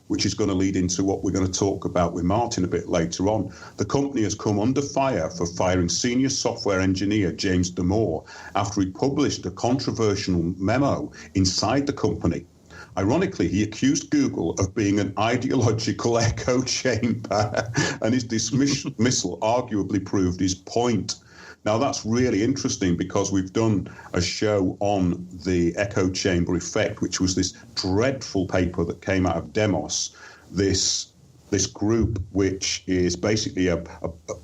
which is going to lead into what we're going to talk about with Martin a bit later on. The company has come under fire for firing senior software engineer James Damore after he published a controversial memo inside the company. Ironically, he accused Google of being an ideological echo chamber, and his dismissal arguably proved his point. Now, that's really interesting, because we've done a show on the echo chamber effect, which was this dreadful paper that came out of Demos, this group, which is basically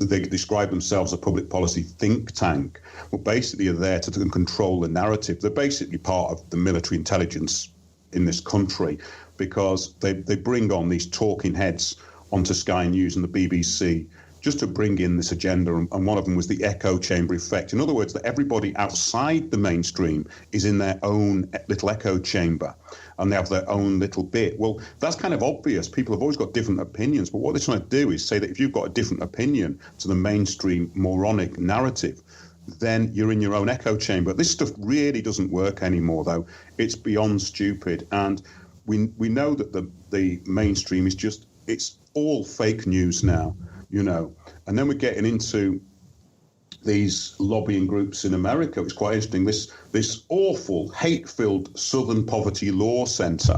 they describe themselves as a public policy think tank, but basically are there to control the narrative. They're basically part of the military intelligence in this country, because they bring on these talking heads onto Sky News and the BBC just to bring in this agenda, and one of them was the echo chamber effect. In other words, that everybody outside the mainstream is in their own little echo chamber, and they have their own little bit. Well, that's kind of obvious. People have always got different opinions, but what they're trying to do is say that if you've got a different opinion to the mainstream moronic narrative, then you're in your own echo chamber. This stuff really doesn't work anymore, though. It's beyond stupid, and we know that the mainstream is just, it's all fake news now. You know, and then we're getting into these lobbying groups in America. It's quite interesting. This awful, hate-filled Southern Poverty Law Center,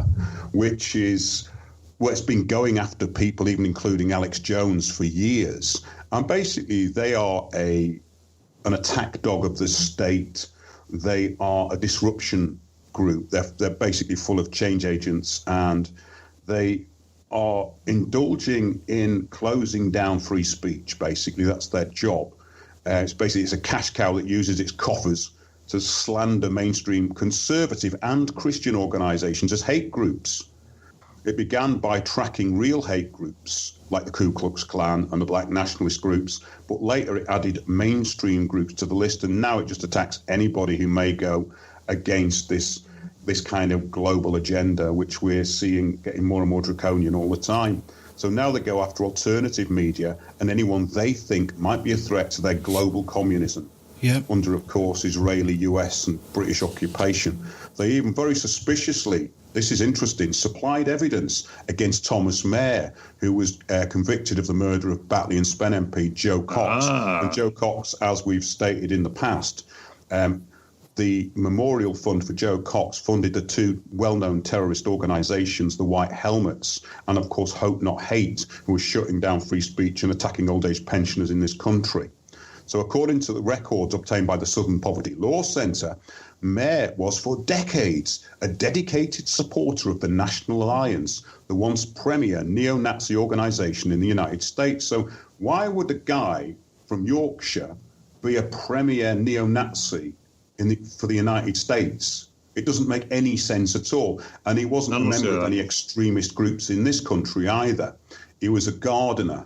which is where it's been going after people, even including Alex Jones, for years. And basically, they are an attack dog of the state. They are a disruption group. They're basically full of change agents, and they are indulging in closing down free speech. Basically, that's their job. It's a cash cow that uses its coffers to slander mainstream conservative and Christian organizations as hate groups. It began by tracking real hate groups like the Ku Klux Klan and the black nationalist groups, but later it added mainstream groups to the list, and now it just attacks anybody who may go against this kind of global agenda, which we're seeing getting more and more draconian all the time. So now they go after alternative media and anyone they think might be a threat to their global communism. Yep. Under, of course, Israeli, US and British occupation. They even very suspiciously, this is interesting, supplied evidence against Thomas Mair, who was convicted of the murder of Batley and Spen MP Joe Cox. And Joe Cox, as we've stated in the past, the Memorial Fund for Joe Cox funded the two well-known terrorist organisations, the White Helmets, and of course Hope Not Hate, who was shutting down free speech and attacking old age pensioners in this country. So according to the records obtained by the Southern Poverty Law Centre, Mair was for decades a dedicated supporter of the National Alliance, the once premier neo-Nazi organisation in the United States. So why would a guy from Yorkshire be a premier neo-Nazi for the United States? It doesn't make any sense at all. And he wasn't a member of any extremist groups in this country either. He was a gardener.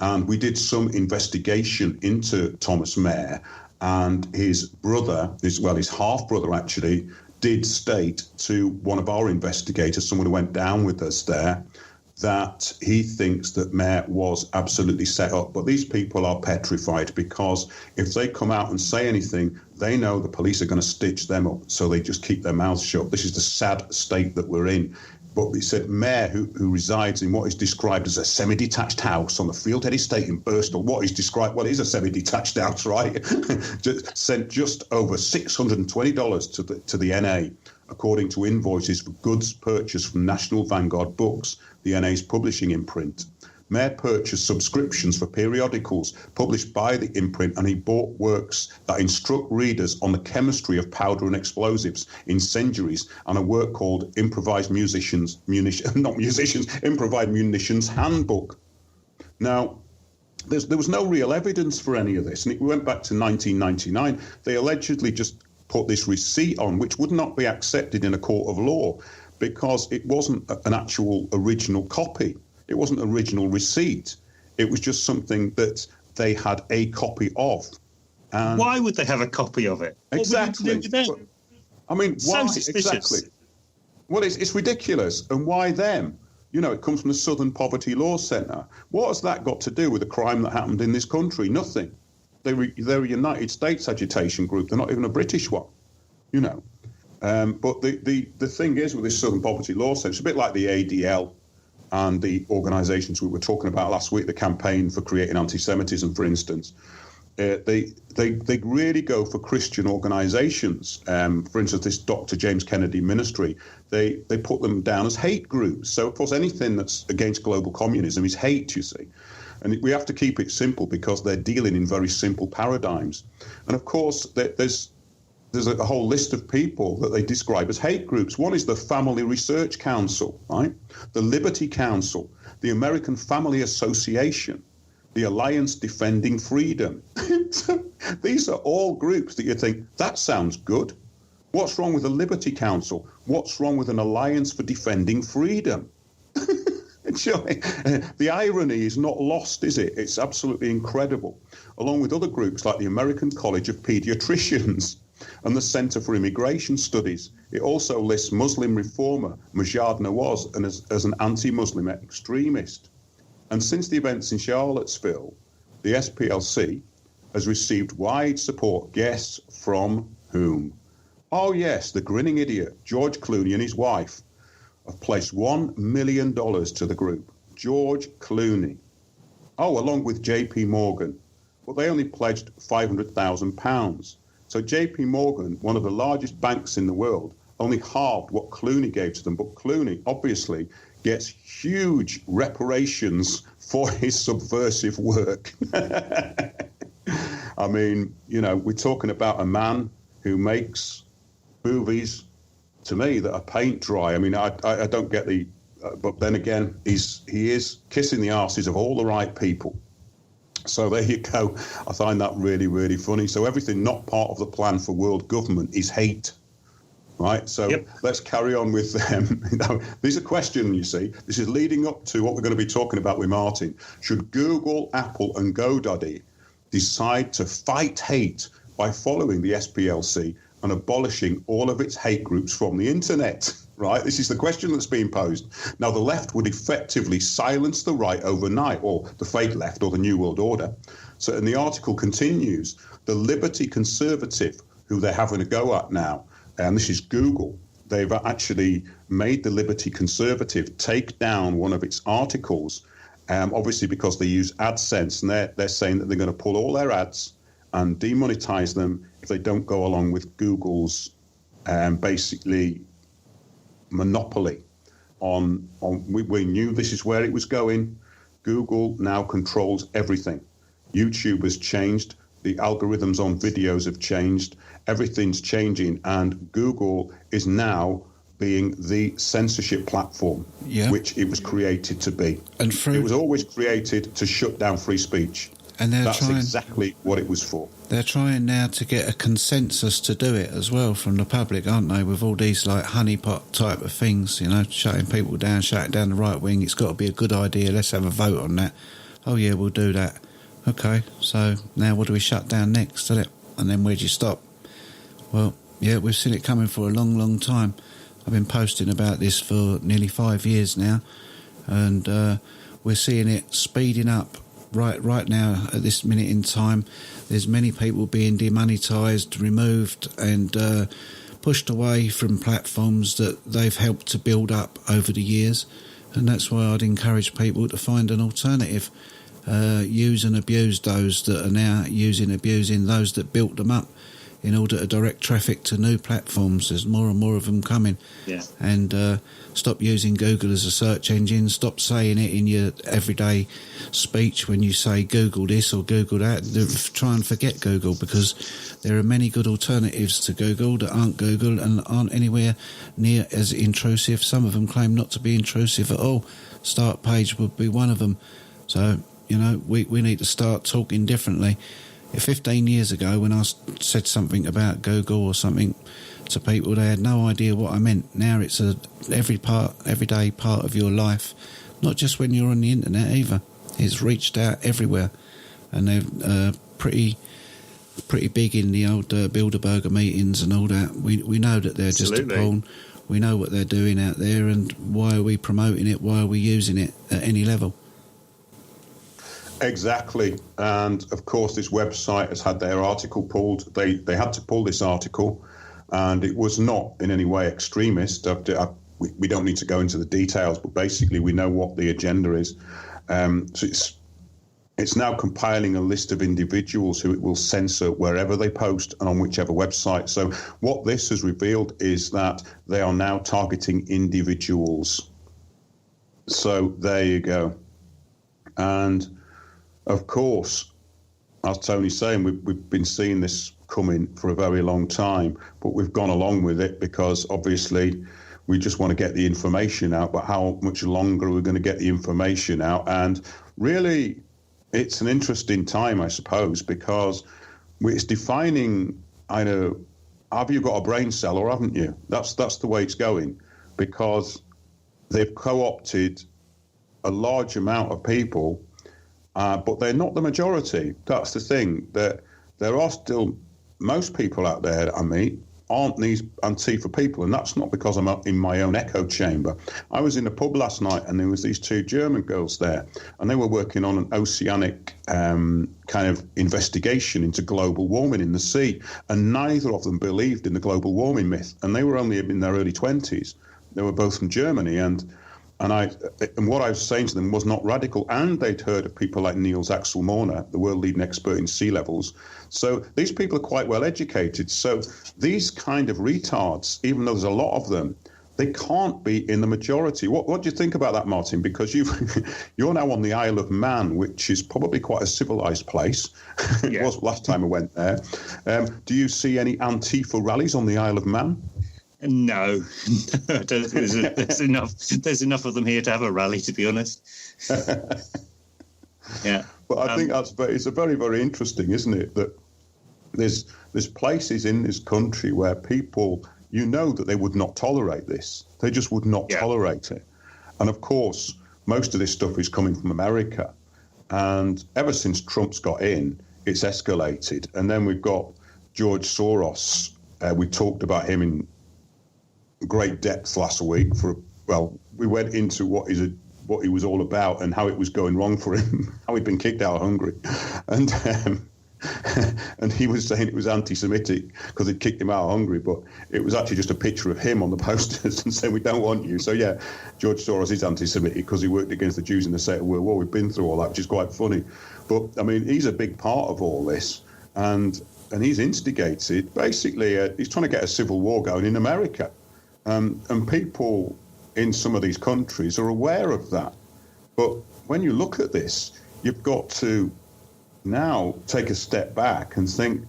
And we did some investigation into Thomas Mair, and his brother, his half-brother actually, did state to one of our investigators, someone who went down with us there, that he thinks that Mair was absolutely set up. But these people are petrified because if they come out and say anything, they know the police are going to stitch them up, so they just keep their mouths shut. This is the sad state that we're in. But he said Mair, who resides in what is described as a semi-detached house on the Fieldhead Estate in Birstall, what is described, well, it is a semi-detached house, right? Sent just over $620 to the NA, according to invoices for goods purchased from National Vanguard Books, the NA's publishing imprint. Mair purchased subscriptions for periodicals published by the imprint, and he bought works that instruct readers on the chemistry of powder and explosives, incendiaries, and a work called Improvised Munitions Handbook. Now, there was no real evidence for any of this, and it went back to 1999. They allegedly just put this receipt on, which would not be accepted in a court of law because it wasn't an actual original copy. It wasn't an original receipt. It was just something that they had a copy of. And why would they have a copy of it? Exactly. What would they do with I mean, so why? Suspicious. Exactly. Well, it's ridiculous. And why them? You know, it comes from the Southern Poverty Law Centre. What has that got to do with the crime that happened in this country? Nothing. They're a United States agitation group. They're not even a British one, you know. But the thing is with this Southern Poverty Law Centre, it's a bit like the ADL and the organisations we were talking about last week, the campaign for creating anti-Semitism, for instance. They really go for Christian organisations. For instance, this Dr. James Kennedy Ministry, they put them down as hate groups. So, of course, anything that's against global communism is hate, you see. And we have to keep it simple because they're dealing in very simple paradigms. And, of course, there's a whole list of people that they describe as hate groups. One is the Family Research Council, right? The Liberty Council, the American Family Association, the Alliance Defending Freedom. These are all groups that you think, that sounds good. What's wrong with the Liberty Council? What's wrong with an Alliance for Defending Freedom? The irony is not lost, is it? It's absolutely incredible. Along with other groups like the American College of Pediatricians and the Centre for Immigration Studies. It also lists Muslim reformer Majad Nawaz as an anti-Muslim extremist. And since the events in Charlottesville, the SPLC has received wide support. Guess from whom? Oh yes, the grinning idiot, George Clooney and his wife have pledged $1 million to the group. George Clooney. Oh, along with JP Morgan. But they only pledged £500,000. So JP Morgan, one of the largest banks in the world, only halved what Clooney gave to them. But Clooney, obviously, gets huge reparations for his subversive work. I mean, you know, we're talking about a man who makes movies, to me, that are paint dry. I mean, I don't get the... but then again, he is kissing the arses of all the right people. So there you go. I find that really, really funny. So everything not part of the plan for world government is hate, right? So Let's carry on with them. These are questions, you see. This is leading up to what we're going to be talking about with Martin. Should Google, Apple and GoDaddy decide to fight hate by following the SPLC and abolishing all of its hate groups from the internet? right? This is the question that's being posed. Now, the left would effectively silence the right overnight, or the fake left, or the New World Order. So, and the article continues, the Liberty Conservative, who they're having a go at now, and this is Google, they've actually made the Liberty Conservative take down one of its articles, obviously because they use AdSense, and they're saying that they're going to pull all their ads and demonetize them if they don't go along with Google's basically monopoly on we knew this is where it was going. Google now controls everything. YouTube has changed. The algorithms on videos have changed. Everything's changing, and Google is now being the censorship platform, which it was created to be. And it was always created to shut down free speech. And that's exactly what it was for. They're trying now to get a consensus to do it as well from the public, aren't they? With all these like honeypot type of things, you know, shutting people down, shutting down the right wing. It's got to be a good idea. Let's have a vote on that. Oh yeah, we'll do that. Okay, so now what do we shut down next, isn't it? And then where do you stop? Well, yeah, we've seen it coming for a long, long time. I've been posting about this for nearly 5 years now, and we're seeing it speeding up. Right now, at this minute in time, there's many people being demonetised, removed, and pushed away from platforms that they've helped to build up over the years. And that's why I'd encourage people to find an alternative. Use and abuse those that are now abusing those that built them up in order to direct traffic to new platforms. There's more and more of them coming. Yeah. And stop using Google as a search engine. Stop saying it in your everyday speech when you say Google this or Google that. Try and forget Google, because there are many good alternatives to Google that aren't Google and aren't anywhere near as intrusive. Some of them claim not to be intrusive at all. Start Page would be one of them. So, you know, we need to start talking differently. 15 years ago, when I said something about Google or something to people, they had no idea what I meant. Now it's a everyday part of your life, not just when you're on the internet either. It's reached out everywhere, and they're pretty big in the old Bilderberger meetings and all that. We know that they're just a pawn. We know what they're doing out there, and why are we promoting it? Why are we using it at any level? Exactly. And of course, this website has had their article pulled. They had to pull this article, and it was not in any way extremist. We don't need to go into the details, but basically we know what the agenda is. So it's now compiling a list of individuals who it will censor wherever they post and on whichever website. So what this has revealed is that they are now targeting individuals. So there you go. And of course, as Tony's saying, we've been seeing this coming for a very long time, but we've gone along with it because obviously we just want to get the information out. But how much longer are we going to get the information out? And really, it's an interesting time, I suppose, because it's defining either have you got a brain cell or haven't you? That's the way it's going, because they've co-opted a large amount of people. But they're not the majority. That's the thing. That there are still most people out there that I meet aren't these Antifa people, and that's not because I'm in my own echo chamber. I was in a pub last night, and there was these two German girls there, and they were working on an oceanic kind of investigation into global warming in the sea, and neither of them believed in the global warming myth, and they were only in their early 20s. They were both from Germany, and what I was saying to them was not radical, and they'd heard of people like Niels Axel-Morner, the world leading expert in sea levels. So these people are quite well educated. So these kind of retards, even though there's a lot of them, they can't be in the majority. What do you think about that, Martin? Because you're now on the Isle of Man, which is probably quite a civilized place. It was last time I went there. Do you see any Antifa rallies on the Isle of Man? No, I don't think there's enough. There's enough of them here to have a rally, to be honest. Yeah, but I think it's a very, very interesting, isn't it? That there's places in this country where people, you know, that they would not tolerate this. They just would not tolerate it. And of course, most of this stuff is coming from America. And ever since Trump's got in, it's escalated. And then we've got George Soros. We talked about him great depth last week. We went into what he was all about and how it was going wrong for him, how he'd been kicked out of Hungary, and he was saying it was anti-Semitic because he'd kicked him out of Hungary, but it was actually just a picture of him on the posters and saying we don't want you. So yeah, George Soros is anti-Semitic because he worked against the Jews in the Second World War. We've been through all that, which is quite funny. But I mean, he's a big part of all this, and he's instigated. Basically, he's trying to get a civil war going in America, and people in some of these countries are aware of that. But when you look at this, you've got to now take a step back and think,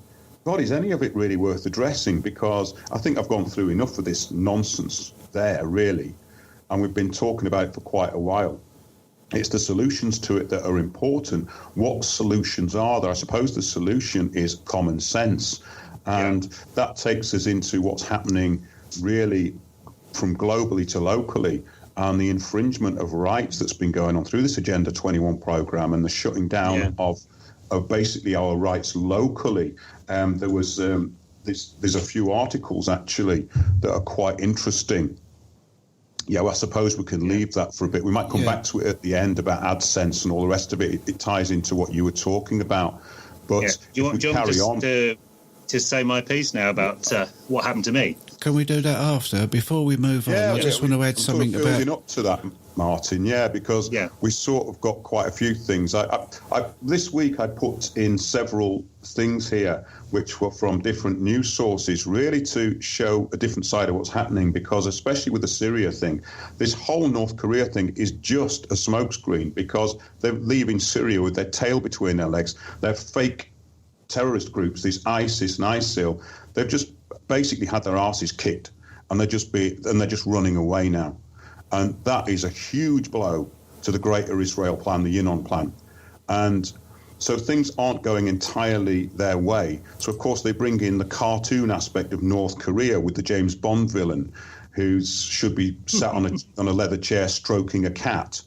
God, is any of it really worth addressing? Because I think I've gone through enough of this nonsense there, really, and we've been talking about it for quite a while. It's the solutions to it that are important. What solutions are there? I suppose the solution is common sense, and that takes us into what's happening really from globally to locally, and the infringement of rights that's been going on through this Agenda 21 program and the shutting down of basically our rights locally. There was there's a few articles actually that are quite interesting. Yeah, well, I suppose we can leave that for a bit. We might come back to it at the end about AdSense and all the rest of it. It ties into what you were talking about. But do you want to say my piece now about what happened to me? Can we do that after? Before we move on, I just want to add something about... building up to that, Martin, because we sort of got quite a few things. This week I put in several things here which were from different news sources, really to show a different side of what's happening, because especially with the Syria thing, this whole North Korea thing is just a smokescreen, because they're leaving Syria with their tail between their legs. They're fake terrorist groups, this ISIS and ISIL. They've just basically had their asses kicked, and they're just running away now. And that is a huge blow to the Greater Israel Plan, the Yinon Plan. And so things aren't going entirely their way. So, of course, they bring in the cartoon aspect of North Korea with the James Bond villain who should be sat on a leather chair stroking a cat.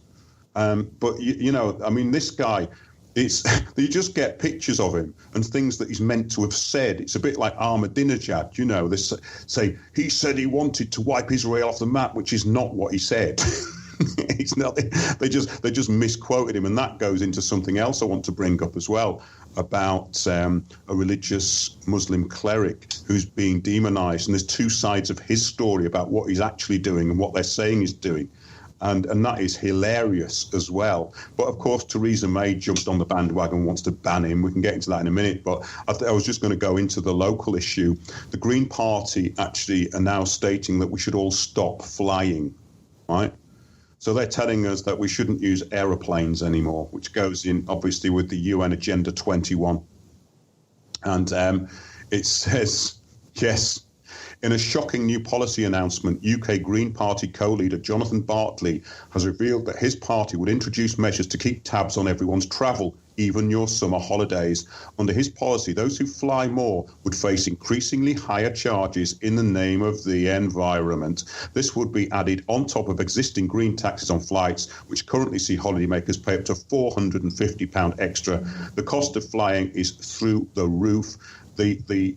But, this guy... you just get pictures of him and things that he's meant to have said. It's a bit like Ahmadinejad, They say he said he wanted to wipe Israel off the map, which is not what he said. It's not. They just misquoted him, and that goes into something else I want to bring up as well about a religious Muslim cleric who's being demonized, and there's two sides of his story about what he's actually doing and what they're saying he's doing. And that is hilarious as well. But, of course, Theresa May jumped on the bandwagon and wants to ban him. We can get into that in a minute. But I was just going to go into the local issue. The Green Party actually are now stating that we should all stop flying, right? So they're telling us that we shouldn't use aeroplanes anymore, which goes in, obviously, with the UN Agenda 21. And it says, yes... In a shocking new policy announcement, UK Green Party co-leader Jonathan Bartley has revealed that his party would introduce measures to keep tabs on everyone's travel, even your summer holidays. Under his policy, those who fly more would face increasingly higher charges in the name of the environment. This would be added on top of existing green taxes on flights, which currently see holidaymakers pay up to £450 extra. The cost of flying is through the roof. The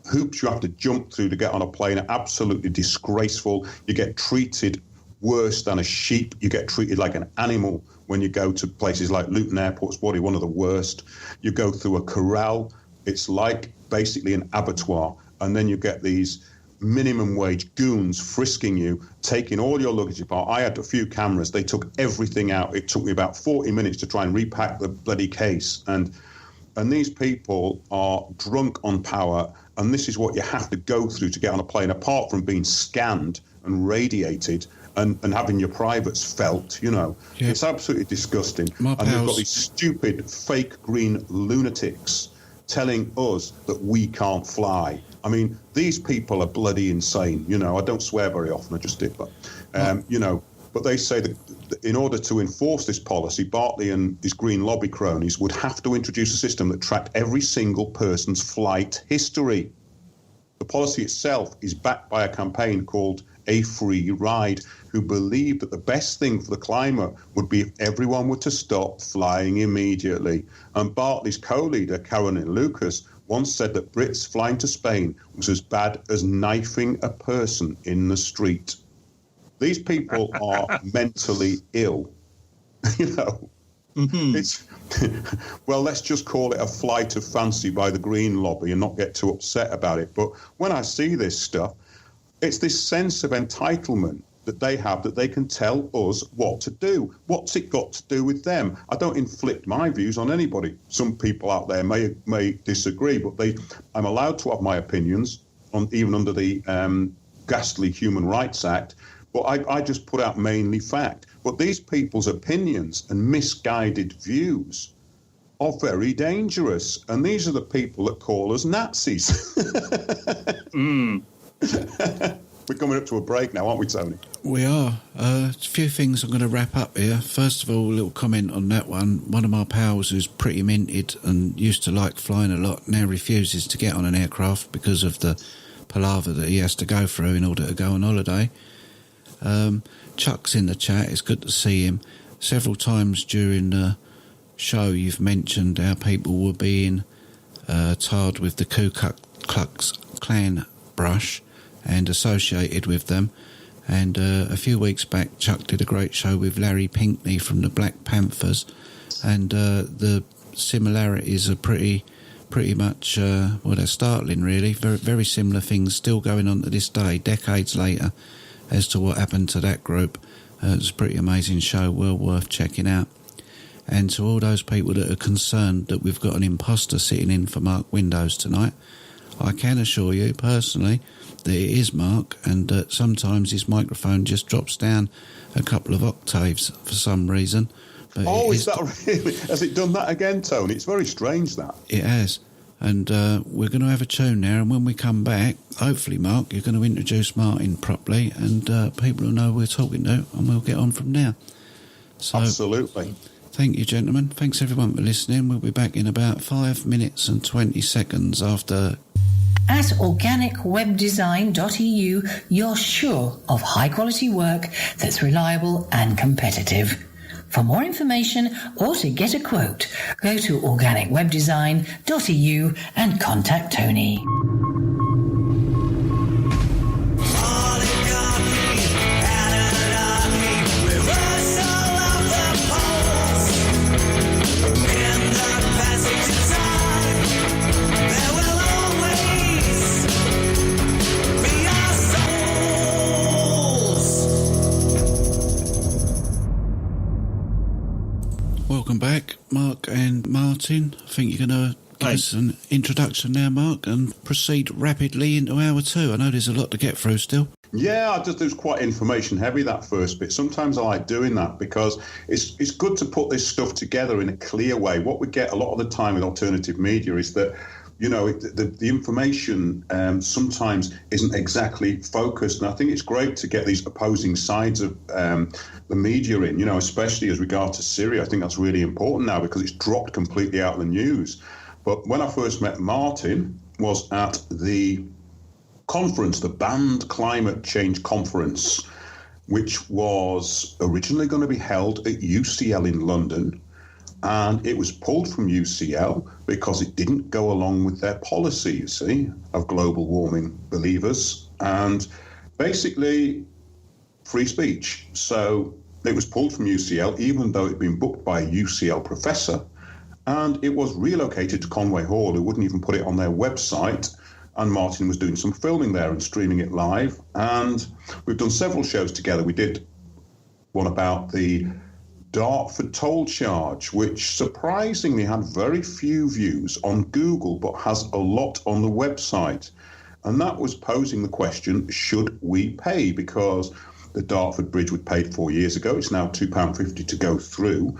hoops you have to jump through to get on a plane are absolutely disgraceful. You get treated worse than a sheep. You get treated like an animal when you go to places like Luton Airport's probably one of the worst. You go through a corral. It's like basically an abattoir. And then you get these minimum wage goons frisking you, taking all your luggage apart. I had a few cameras. They took everything out. It took me about 40 minutes to try and repack the bloody case. And these people are drunk on power, and this is what you have to go through to get on a plane, apart from being scanned and radiated and having your privates felt, It's absolutely disgusting. And you've got these stupid fake green lunatics telling us that we can't fly. I mean, these people are bloody insane. I don't swear very often, I just did, but, but they say that in order to enforce this policy, Bartley and his green lobby cronies would have to introduce a system that tracked every single person's flight history. The policy itself is backed by a campaign called A Free Ride, who believe that the best thing for the climate would be if everyone were to stop flying immediately. And Bartley's co-leader, Caroline Lucas, once said that Brits flying to Spain was as bad as knifing a person in the street. These people are mentally ill. It's well, let's just call it a flight of fancy by the Green Lobby and not get too upset about it. But when I see this stuff, it's this sense of entitlement that they have, that they can tell us what to do. What's it got to do with them? I don't inflict my views on anybody. Some people out there may disagree, but I'm allowed to have my opinions, even under the ghastly Human Rights Act. But I just put out mainly fact. But these people's opinions and misguided views are very dangerous. And these are the people that call us Nazis. We're coming up to a break now, aren't we, Tony? We are. A few things I'm going to wrap up here. First of all, a little comment on that one. One of my pals who's pretty minted and used to like flying a lot now refuses to get on an aircraft because of the palaver that he has to go through in order to go on holiday. Chuck's in the chat. It's good to see him. Several times during the show you've mentioned how people were being tarred with the Ku Klux Klan brush and associated with them. And a few weeks back, Chuck did a great show with Larry Pinkney from the Black Panthers, and the similarities are pretty much, they're startling, really. Very, very similar things still going on to this day, decades later, as to what happened to that group. It's a pretty amazing show, well worth checking out. And to all those people that are concerned that we've got an imposter sitting in for Mark Windows tonight, I can assure you personally that it is Mark, and that sometimes his microphone just drops down a couple of octaves for some reason. But is that really? Has it done that again, Tony? It's very strange, that. It has. And we're going to have a tune now, and when we come back, hopefully, Mark, you're going to introduce Martin properly, and people will know who we're talking to, and we'll get on from there. So, absolutely. Thank you, gentlemen. Thanks, everyone, for listening. We'll be back in about 5 minutes and 20 seconds after... At organicwebdesign.eu, you're sure of high-quality work that's reliable and competitive. For more information or to get a quote, go to organicwebdesign.eu and contact Tony. Welcome back, Mark and Martin. I think you're going to give us an introduction now, Mark, and proceed rapidly into hour two. I know there's a lot to get through still. Yeah, it was quite information heavy, that first bit. Sometimes I like doing that because it's good to put this stuff together in a clear way. What we get a lot of the time with alternative media is that, the information sometimes isn't exactly focused. And I think it's great to get these opposing sides of the media in, especially as regards to Syria. I think that's really important now because it's dropped completely out of the news. But when I first met Martin was at the conference, the Banned Climate Change Conference, which was originally going to be held at UCL in London. And it was pulled from UCL because it didn't go along with their policy, you see, of global warming believers and basically free speech. So it was pulled from UCL, even though it had been booked by a UCL professor, and it was relocated to Conway Hall, who wouldn't even put it on their website. And Martin was doing some filming there and streaming it live. And we've done several shows together. We did one about the Dartford toll charge, which surprisingly had very few views on Google, but has a lot on the website. And that was posing the question, should we pay? Because the Dartford Bridge was paid 4 years ago. It's now £2.50 to go through.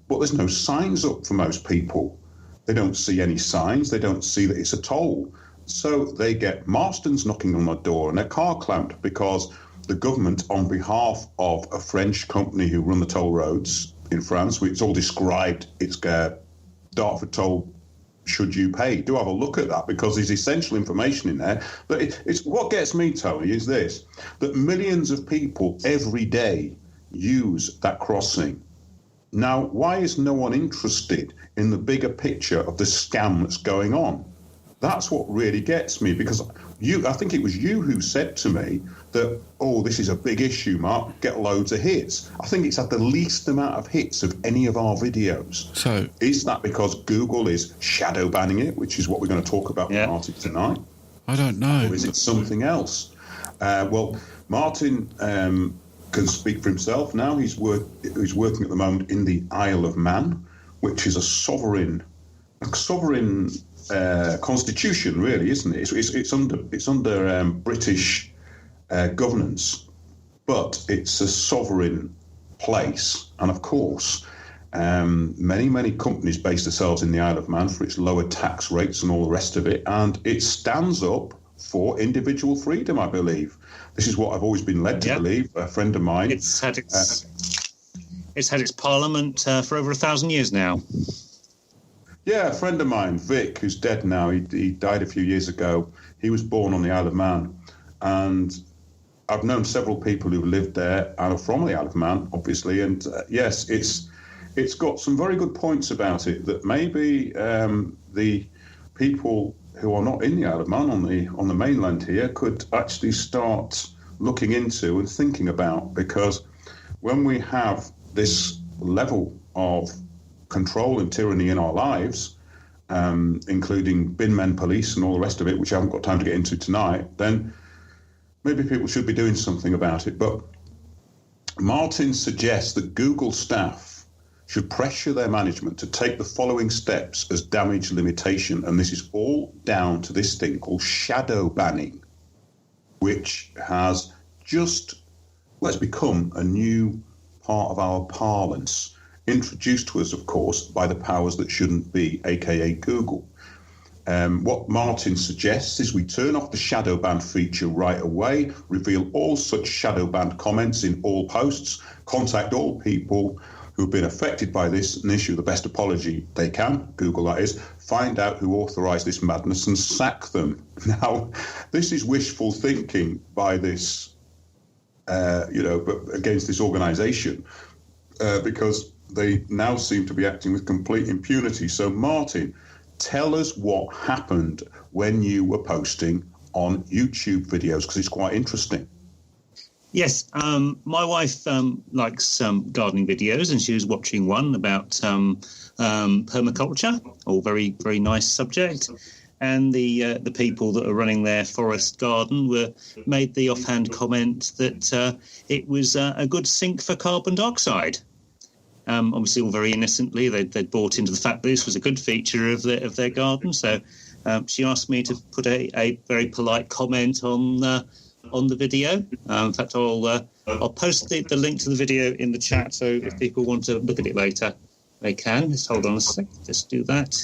But there's no signs up for most people. They don't see any signs. They don't see that it's a toll. So they get Marston's knocking on their door and their car clamped because the government, on behalf of a French company who run the toll roads in France, it's all described, it's Dartford toll, should you pay? Do have a look at that because there's essential information in there. But it's what gets me, Tony, is this, that millions of people every day use that crossing. Now, why is no one interested in the bigger picture of the scam that's going on? That's what really gets me, because I think it was you who said to me that, this is a big issue, Mark, get loads of hits. I think it's had the least amount of hits of any of our videos. So is that because Google is shadow banning it, which is what we're going to talk about with Martin tonight? I don't know. Or is it something else? Well, Martin can speak for himself now. He's working at the moment in the Isle of Man, which is a sovereign constitution, really, isn't it? It's under British governance, but it's a sovereign place, and of course, many companies base themselves in the Isle of Man for its lower tax rates and all the rest of it, and it stands up for individual freedom, I believe. This is what I've always been led to believe. A friend of mine. It's had its parliament for over 1,000 years now. Yeah, a friend of mine, Vic, who's dead now. He died a few years ago. He was born on the Isle of Man, and I've known several people who lived there and are from the Isle of Man, obviously. And yes, it's got some very good points about it that maybe the people who are not in the Isle of Man on the mainland here could actually start looking into and thinking about, because when we have this level of control and tyranny in our lives, including bin men police and all the rest of it, which I haven't got time to get into tonight, then maybe people should be doing something about it. But Martin suggests that Google staff should pressure their management to take the following steps as damage limitation, and this is all down to this thing called shadow banning, which has just become a new part of our parlance, introduced to us, of course, by the powers that shouldn't be, aka Google. What Martin suggests is we turn off the shadow ban feature right away, reveal all such shadow banned comments in all posts, contact all people who've been affected by this and issue the best apology they can, Google that is, find out who authorised this madness and sack them. Now, this is wishful thinking by this, against this organisation, because they now seem to be acting with complete impunity. So, Martin, tell us what happened when you were posting on YouTube videos, because it's quite interesting. Yes, my wife likes gardening videos, and she was watching one about permaculture, all very, very nice subject. And the people that are running their forest garden made the offhand comment that it was a good sink for carbon dioxide. Obviously, all very innocently, they'd bought into the fact that this was a good feature of their garden. So she asked me to put a very polite comment on the video. In fact, I'll post the link to the video in the chat, so if people want to look at it later, they can. Just hold on a sec. Just do that.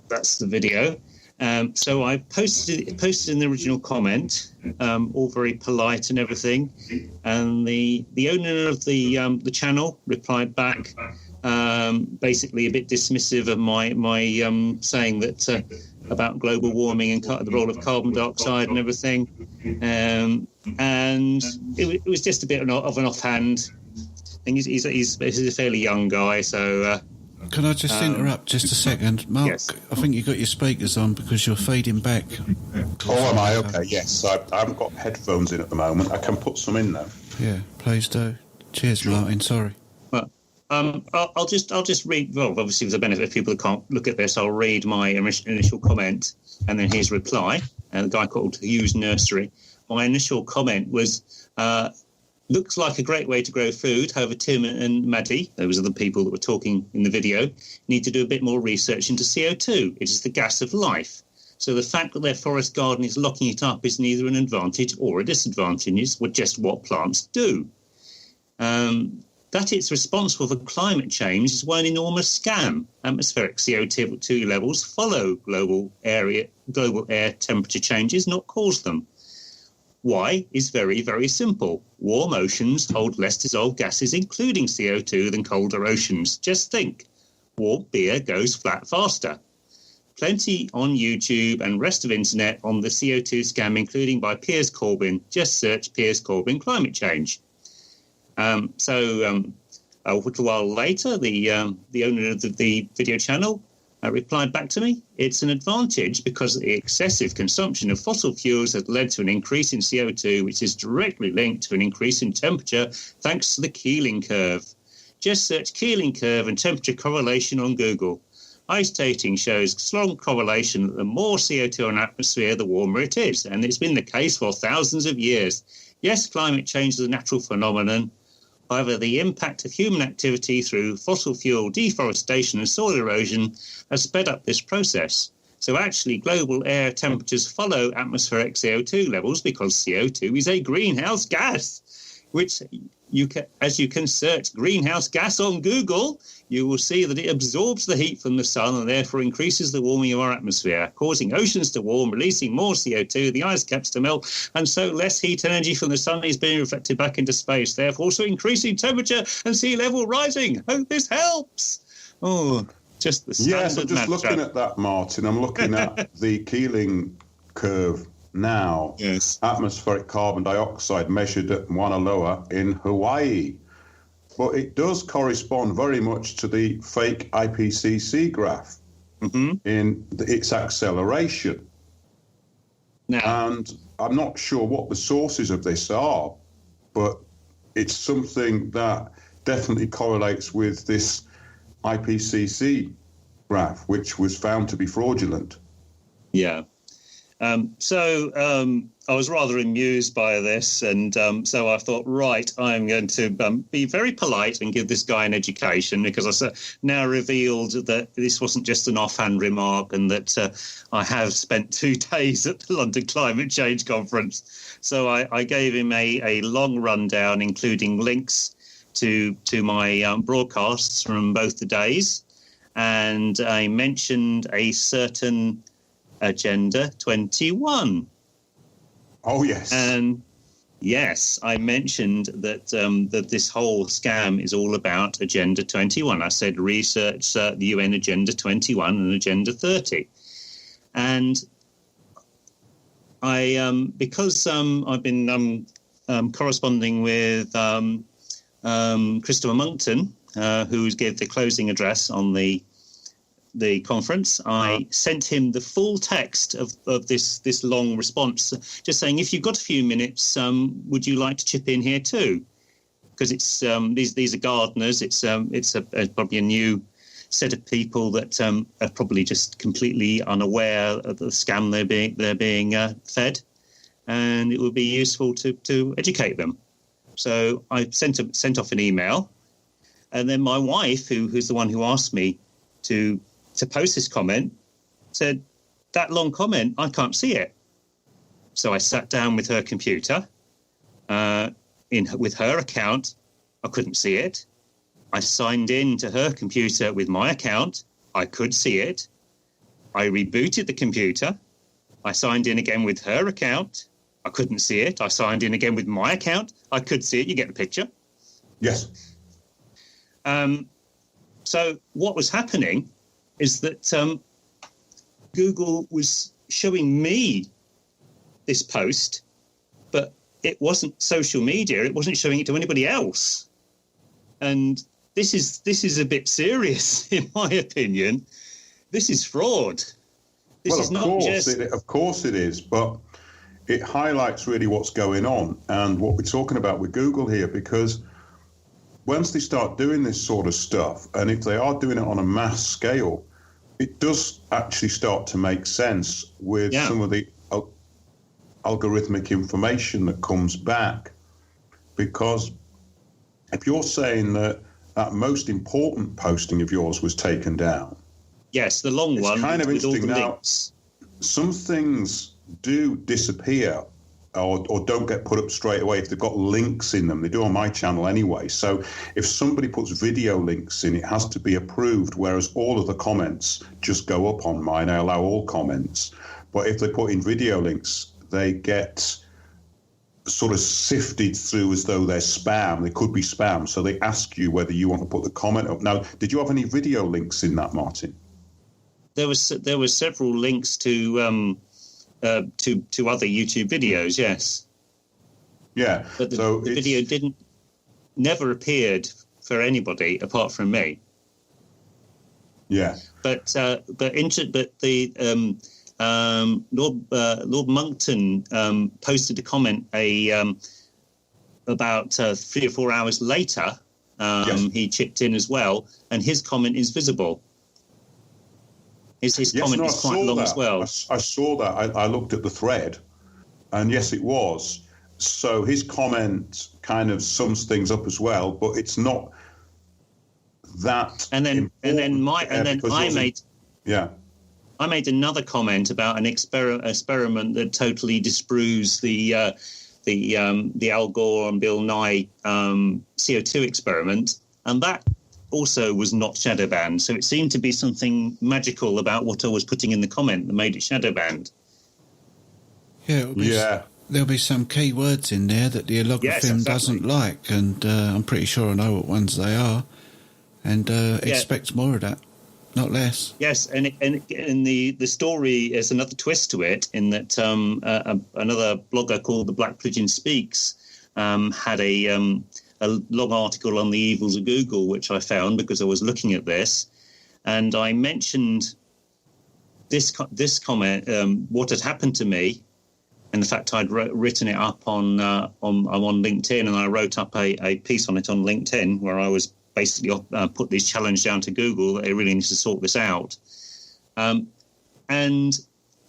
That's the video. So I posted in the original comment, all very polite and everything, and the owner of the channel replied back, basically a bit dismissive of my saying that about global warming and the role of carbon dioxide and everything, and it was just a bit of an offhand thing. He's a fairly young guy, so. Can I just interrupt just a second? Mark, yes. I think you've got your speakers on because you're feeding back. Oh, am I? Okay, yes. I haven't got headphones in at the moment. I can put some in, though. Yeah, please do. Cheers, Martin. Sorry. Well, I'll just read, well, obviously for the benefit of people that can't look at this, I'll read my initial comment and then his reply. And the guy called Hughes Nursery. My initial comment was... looks like a great way to grow food. However, Tim and Maddie, those are the people that were talking in the video, need to do a bit more research into CO2. It is the gas of life. So the fact that their forest garden is locking it up is neither an advantage or a disadvantage. It's just what plants do. That it's responsible for climate change is one enormous scam. Atmospheric CO2 levels follow global air temperature changes, not cause them. Why is very, very simple. Warm oceans hold less dissolved gases, including CO2, than colder oceans. Just think. Warm beer goes flat faster. Plenty on YouTube and rest of internet on the CO2 scam, including by Piers Corbyn. Just search Piers Corbyn climate change. A little while later, the owner of the video channel replied back to me, it's an advantage because the excessive consumption of fossil fuels has led to an increase in CO2, which is directly linked to an increase in temperature thanks to the Keeling curve. Just search Keeling curve and temperature correlation on Google. Ice dating shows strong correlation that the more CO2 in the atmosphere, the warmer it is, and it's been the case for thousands of years. Yes, climate change is a natural phenomenon. However, the impact of human activity through fossil fuel deforestation and soil erosion has sped up this process. So actually, global air temperatures follow atmospheric CO2 levels because CO2 is a greenhouse gas, which as you can search greenhouse gas on Google, you will see that it absorbs the heat from the sun and therefore increases the warming of our atmosphere, causing oceans to warm, releasing more CO2, the ice caps to melt, and so less heat energy from the sun is being reflected back into space, therefore also increasing temperature and sea level rising. Hope this helps. Oh, just the standard Yes, I'm just looking at that, Martin. I'm looking at the Keeling curve now. Yes. Atmospheric carbon dioxide measured at Mauna Loa in Hawaii. But it does correspond very much to the fake IPCC graph in its acceleration. Now, And I'm not sure what the sources of this are, but it's something that definitely correlates with this IPCC graph, which was found to be fraudulent. yeah. So I was rather amused by this, and so I thought, right, I'm going to be very polite and give this guy an education, because I now revealed that this wasn't just an offhand remark, and that I have spent 2 days at the London Climate Change Conference. So I gave him a long rundown, including links to my broadcasts from both the days, and I mentioned a certain Agenda 21. Oh, yes. And yes, I mentioned that that this whole scam is all about Agenda 21. I said research the UN Agenda 21 and Agenda 30. And I, because I've been corresponding with Christopher Monckton, who gave the closing address on the conference, I sent him the full text of this long response, just saying, if you've got a few minutes, would you like to chip in here too? Because it's these are gardeners. It's probably a new set of people that are probably just completely unaware of the scam they're being fed, and it would be useful to educate them. So I sent off an email, and then my wife, who's the one who asked me to post this comment, said, that long comment, I can't see it. So I sat down with her computer, with her account. I couldn't see it. I signed in to her computer with my account. I could see it. I rebooted the computer. I signed in again with her account. I couldn't see it. I signed in again with my account. I could see it. You get the picture? Yes. So what was happening is that Google was showing me this post, but it wasn't social media. It wasn't showing it to anybody else. And this is a bit serious, in my opinion. This is fraud. This is not just... Of course it is, but it highlights really what's going on and what we're talking about with Google here, because once they start doing this sort of stuff, and if they are doing it on a mass scale, it does actually start to make sense with some of the algorithmic information that comes back. Because if you're saying that most important posting of yours was taken down. Yes, the long one. It's kind of interesting. With all the now, links. Some things do disappear or don't get put up straight away if they've got links in them. They do on my channel anyway. So if somebody puts video links in, it has to be approved, whereas all of the comments just go up on mine. I allow all comments. But if they put in video links, they get sort of sifted through as though they're spam. They could be spam. So they ask you whether you want to put the comment up. Now, did you have any video links in that, Martin? There were several links to other YouTube videos, yes. Yeah. But the video never appeared for anybody apart from me. Yeah. But the Lord Monckton posted a comment about 3 or 4 hours later. He chipped in as well, and his comment is visible. His comment is quite long as well. I saw that. I looked at the thread, and yes, it was. So his comment kind of sums things up as well, but it's not that. I made another comment about an experiment that totally disproves the Al Gore and Bill Nye CO2 experiment, and that also was not shadow banned. So it seemed to be something magical about what I was putting in the comment that made it shadow banned. Yeah, there'll be some key words in there that the Algorithm doesn't like, and I'm pretty sure I know what ones they are, and expect more of that, not less. Yes, and the story is another twist to it, in that another blogger called The Black Pigeon Speaks had a long article on the evils of Google, which I found because I was looking at this, and I mentioned this comment, what had happened to me. And the fact I'd written it up on LinkedIn, and I wrote up a piece on it on LinkedIn where I was basically put this challenge down to Google that they really need to sort this out. And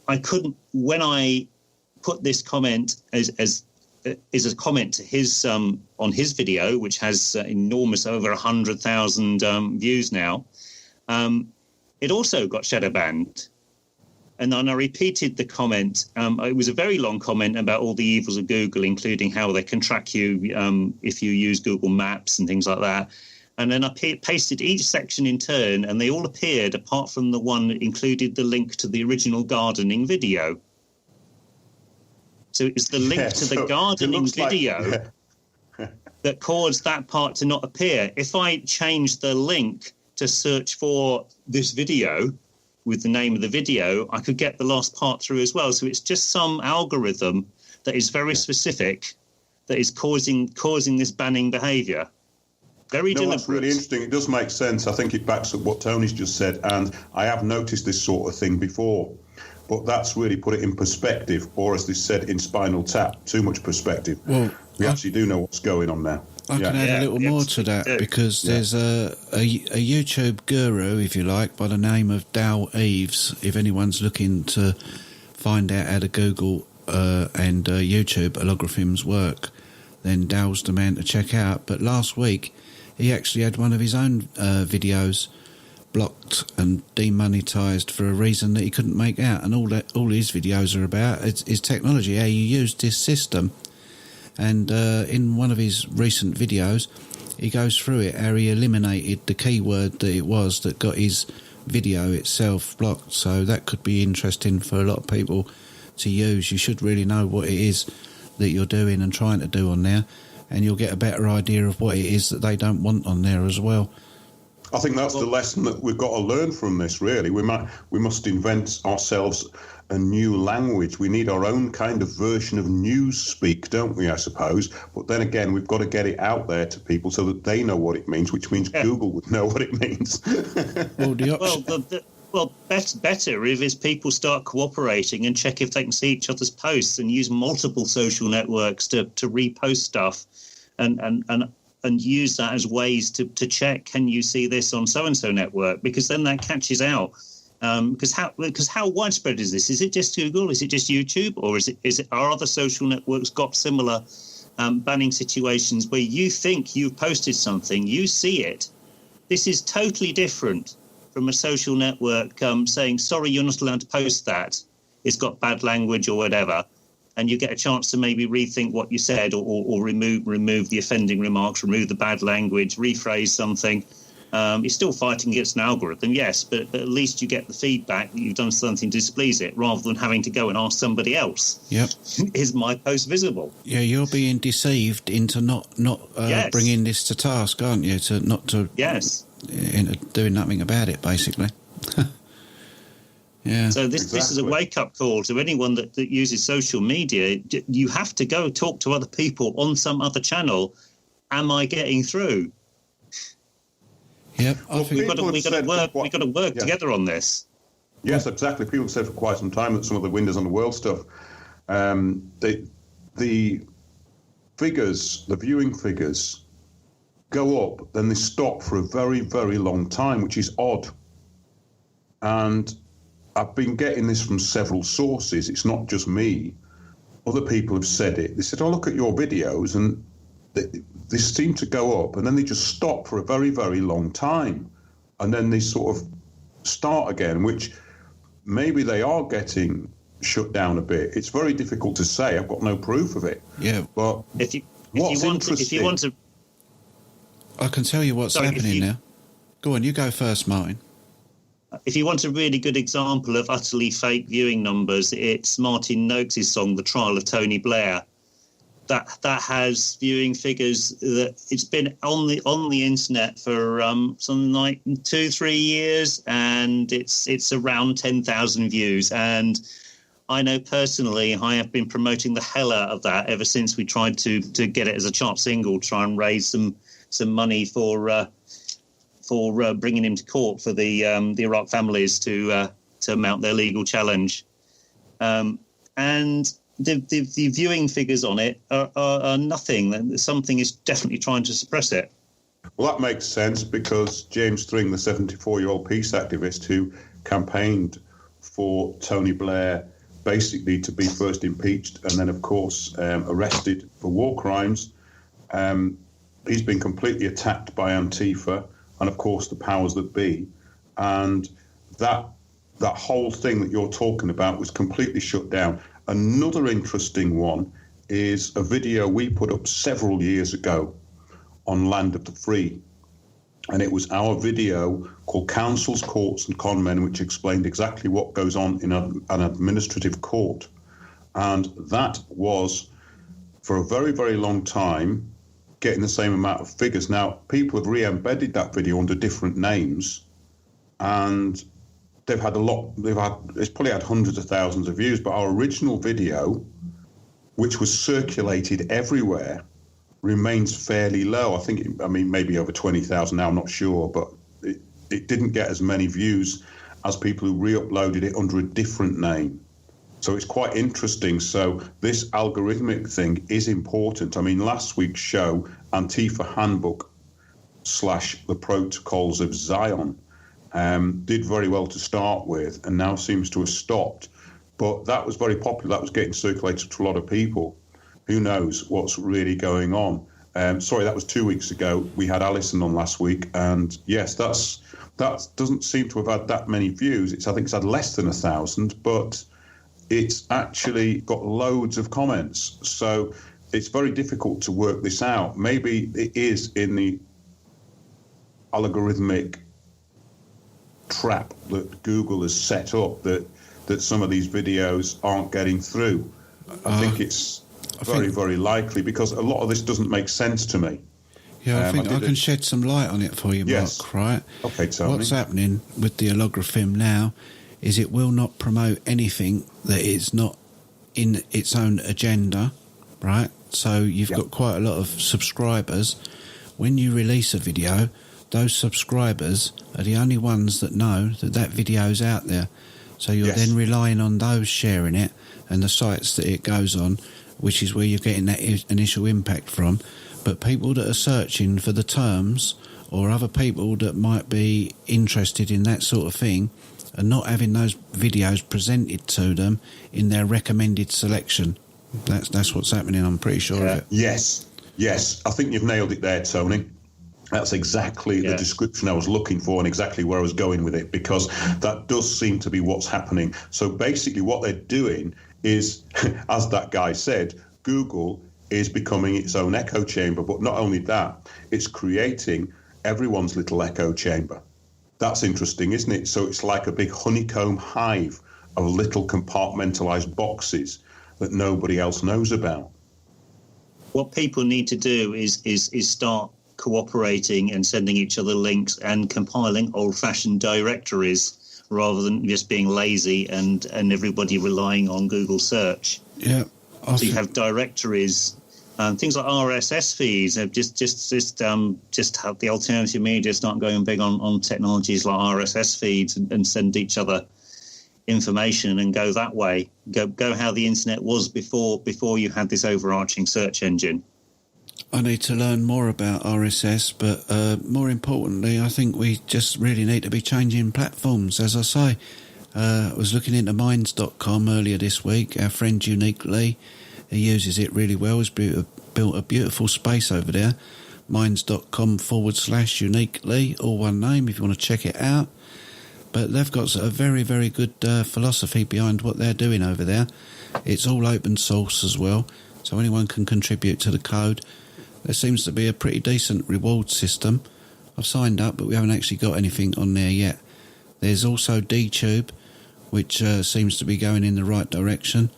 I couldn't, when I put this comment as a comment to his on his video, which has enormous over 100,000 views now, it also got shadow banned. And then I repeated the comment. It was a very long comment about all the evils of Google, including how they can track you if you use Google Maps and things like that. And then I pasted each section in turn, and they all appeared, apart from the one that included the link to the original gardening video. So it's the link to the gardening video that caused that part to not appear. If I changed the link to search for this video with the name of the video, I could get the last part through as well. So it's just some algorithm that is very specific that is causing this banning behaviour. Very deliberate. That's really interesting. It does make sense. I think it backs up what Tony's just said, and I have noticed this sort of thing before. But that's really put it in perspective, or as they said in Spinal Tap, too much perspective. Well, we actually do know what's going on now. I can add a little more to that, because there's a YouTube guru, if you like, by the name of Dal Eves. If anyone's looking to find out how to Google and YouTube algorithms work, then Dal's the man to check out. But last week, he actually had one of his own videos blocked and demonetised for a reason that he couldn't make out. And all his videos are about is technology, how you use this system. And in one of his recent videos, he goes through it, how he eliminated the keyword that it was that got his video itself blocked. So that could be interesting for a lot of people to use. You should really know what it is that you're doing and trying to do on there, and you'll get a better idea of what it is that they don't want on there as well. I think that's the lesson that we've got to learn from this, really. We must invent ourselves a new language. We need our own kind of version of newspeak, don't we, I suppose? But then again, we've got to get it out there to people so that they know what it means, which means Google would know what it means. Better if people start cooperating and check if they can see each other's posts and use multiple social networks to repost stuff and use that as ways to check, can you see this on so-and-so network? Because then that catches out. Because how widespread is this? Is it just Google? Is it just YouTube? Or are other social networks got similar banning situations where you think you've posted something, you see it? This is totally different from a social network saying, sorry, you're not allowed to post that. It's got bad language or whatever. And you get a chance to maybe rethink what you said or remove the offending remarks, remove the bad language, rephrase something. You're still fighting against an algorithm, yes, but at least you get the feedback that you've done something to displease it, rather than having to go and ask somebody else. Yep. Is my post visible? Yeah, you're being deceived into not bringing this to task, aren't you? Into doing nothing about it, basically. Yeah. So this is a wake-up call to anyone that uses social media. You have to go talk to other people on some other channel. Am I getting through? Yep, Well, We've got to work Yeah. together on this. Yes, exactly. People have said for quite some time that some of the Windows on the World stuff, the figures, the viewing figures, go up, then they stop for a very, very long time, which is odd. And I've been getting this from several sources. It's not just me. Other people have said it. They said, "Oh, look at your videos," and they seem to go up, and then they just stop for a very, very long time, and then they sort of start again, which maybe they are getting shut down a bit. It's very difficult to say. I've got no proof of it. Yeah. But If you want to, I can tell you what's happening now. Go on, you go first, Martin. if you want a really good example of utterly fake viewing numbers, it's Martin Noakes' song "The Trial of Tony Blair." That has viewing figures that it's been on the internet for something like 2-3 years, and it's around 10,000 views. And I know personally, I have been promoting the hell out of that ever since we tried to get it as a chart single, try and raise some money for bringing him to court for the Iraq families to mount their legal challenge. And the viewing figures on it are nothing. Something is definitely trying to suppress it. Well, that makes sense because James Thring, the 74-year-old peace activist who campaigned for Tony Blair basically to be first impeached and then, of course, arrested for war crimes, he's been completely attacked by Antifa and, of course, the powers that be. And that whole thing that you're talking about was completely shut down. Another interesting one is a video we put up several years ago on Land of the Free. And it was our video called Councils, Courts and Conmen, which explained exactly what goes on in an administrative court. And that was, for a very, very long time, getting the same amount of figures. Now, people have re-embedded that video under different names, and it's probably had hundreds of thousands of views, but our original video, which was circulated everywhere, remains fairly low. I think, maybe over 20,000 now, I'm not sure, but it didn't get as many views as people who re-uploaded it under a different name. So it's quite interesting. So this algorithmic thing is important. Last week's show, Antifa Handbook / the Protocols of Zion, did very well to start with and now seems to have stopped. But that was very popular. That was getting circulated to a lot of people. Who knows what's really going on? Sorry, that was 2 weeks ago. We had Alison on last week, and yes, that doesn't seem to have had that many views. I think it's had less than 1,000, but it's actually got loads of comments. So it's very difficult to work this out. Maybe it is in the algorithmic trap that Google has set up that some of these videos aren't getting through. I think it's very likely because a lot of this doesn't make sense to me. Yeah, I think I can shed some light on it for you, Yes. Mark, right? Okay, Tony. What's happening with the Algorithm now is it will not promote anything that is not in its own agenda, right? So you've got quite a lot of subscribers. When you release a video, those subscribers are the only ones that know that video's out there. So you're then relying on those sharing it and the sites that it goes on, which is where you're getting that initial impact from. But people that are searching for the terms or other people that might be interested in that sort of thing are not having those videos presented to them in their recommended selection. That's what's happening, I'm pretty sure of it. Yes. I think you've nailed it there, Tony. That's exactly the description I was looking for and exactly where I was going with it, because that does seem to be what's happening. So basically what they're doing is, as that guy said, Google is becoming its own echo chamber. But not only that, it's creating everyone's little echo chamber. That's interesting, isn't it? So it's like a big honeycomb hive of little compartmentalized boxes that nobody else knows about. What people need to do is start cooperating and sending each other links and compiling old-fashioned directories rather than just being lazy and everybody relying on Google search. Yeah. So you have directories Things like RSS feeds have just have the alternative media start going big on technologies like RSS feeds and send each other information and go that way. Go how the internet was before you had this overarching search engine. I need to learn more about RSS, but more importantly, I think we just really need to be changing platforms. As I say, I was looking into Minds.com earlier this week. Our friend Unique Lee, he uses it really well, has built a beautiful space over there. Minds.com/Unique Lee, all one name if you want to check it out. But they've got a very, very good philosophy behind what they're doing over there. It's all open source as well, so anyone can contribute to the code. There seems to be a pretty decent reward system. I've signed up, but we haven't actually got anything on there yet. There's also DTube, which seems to be going in the right direction,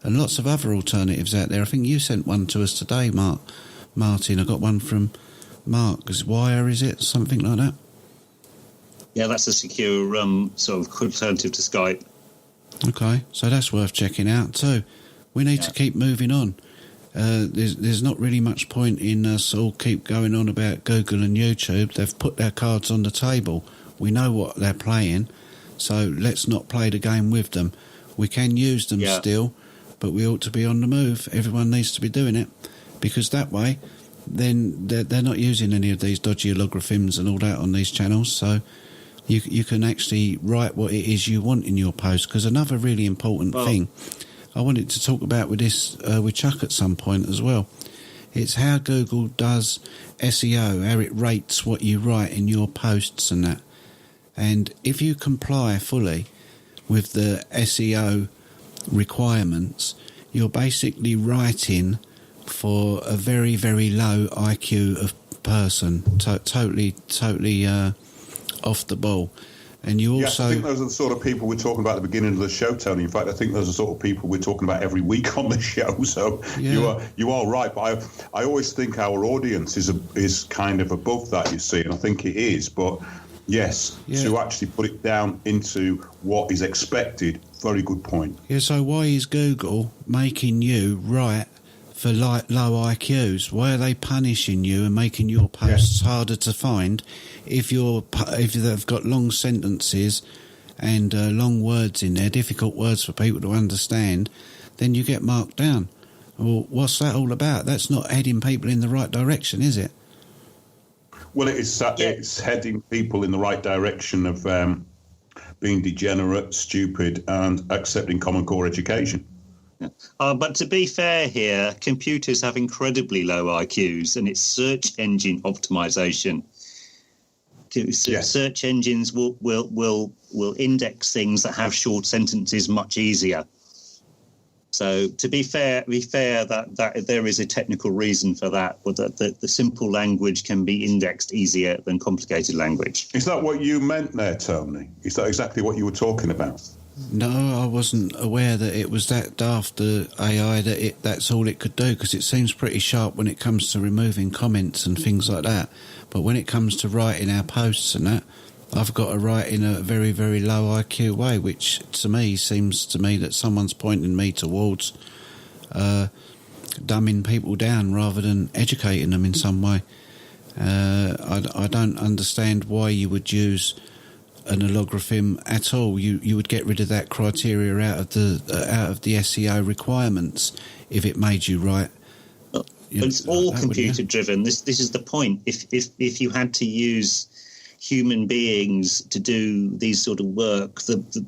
and lots of other alternatives out there. I think you sent one to us today, Martin. I got one from Mark. Wire, is it? Something like that? Yeah, that's a secure sort of alternative to Skype. Okay, so that's worth checking out too. We need to keep moving on. There's not really much point in us all keep going on about Google and YouTube. They've put their cards on the table. We know what they're playing, so let's not play the game with them. We can use them still, but we ought to be on the move. Everyone needs to be doing it, because that way, then they're not using any of these dodgy logarithms and all that on these channels, so you can actually write what it is you want in your post. Because another really important thing I wanted to talk about with this with Chuck at some point as well, it's how Google does SEO, how it rates what you write in your posts and that. And if you comply fully with the SEO requirements, you're basically writing for a very, very low IQ of person, totally off the ball. And you also... Yes, I think those are the sort of people we're talking about at the beginning of the show, Tony. In fact, I think those are the sort of people we're talking about every week on the show. So you are right. But I always think our audience is kind of above that, you see, and I think it is. But yes, to actually put it down into what is expected, very good point. Yeah, so why is Google making you write for low IQs? Why are they punishing you and making your posts harder to find if they've got long sentences and long words in there, difficult words for people to understand? Then you get marked down. Well, what's that all about? That's not heading people in the right direction, is it? Well, it's heading people in the right direction of being degenerate, stupid, and accepting Common Core education. But to be fair here, computers have incredibly low IQs, and it's search engine optimization. Search engines will index things that have short sentences much easier. So to be fair, that there is a technical reason for that, but that the simple language can be indexed easier than complicated language. Is that what you meant there, Tony? Is that exactly what you were talking about? No, I wasn't aware that it was that daft, the AI, that's all it could do, because it seems pretty sharp when it comes to removing comments and things like that. But when it comes to writing our posts and that, I've got to write in a very, very low IQ way, which to me seems to me that someone's pointing me towards dumbing people down rather than educating them in some way. I don't understand why you would use an algorithm at all. You would get rid of that criteria out of the SEO requirements if it made you write. But it's all computer driven. This is the point. If you had to use human beings to do these sort of work, the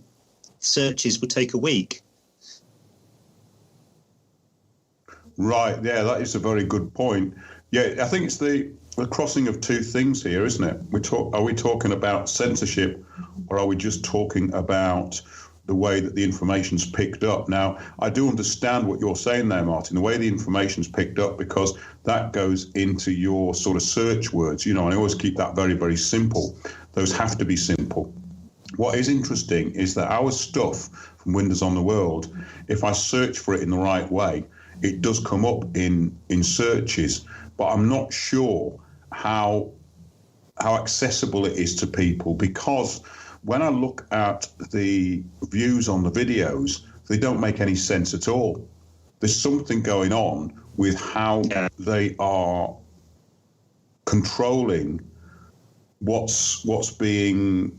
searches would take a week. Right. Yeah, that is a very good point. Yeah, I think it's the crossing of two things here, isn't it? Are we talking about censorship, or are we just talking about the way that the information's picked up? Now, I do understand what you're saying there, Martin, the way the information's picked up, because that goes into your sort of search words, and I always keep that very, very simple. Those have to be simple. What is interesting is that our stuff from Windows on the World, if I search for it in the right way, it does come up in searches, but I'm not sure how accessible it is to people, because when I look at the views on the videos, they don't make any sense at all. there's something going on with how they are controlling what's being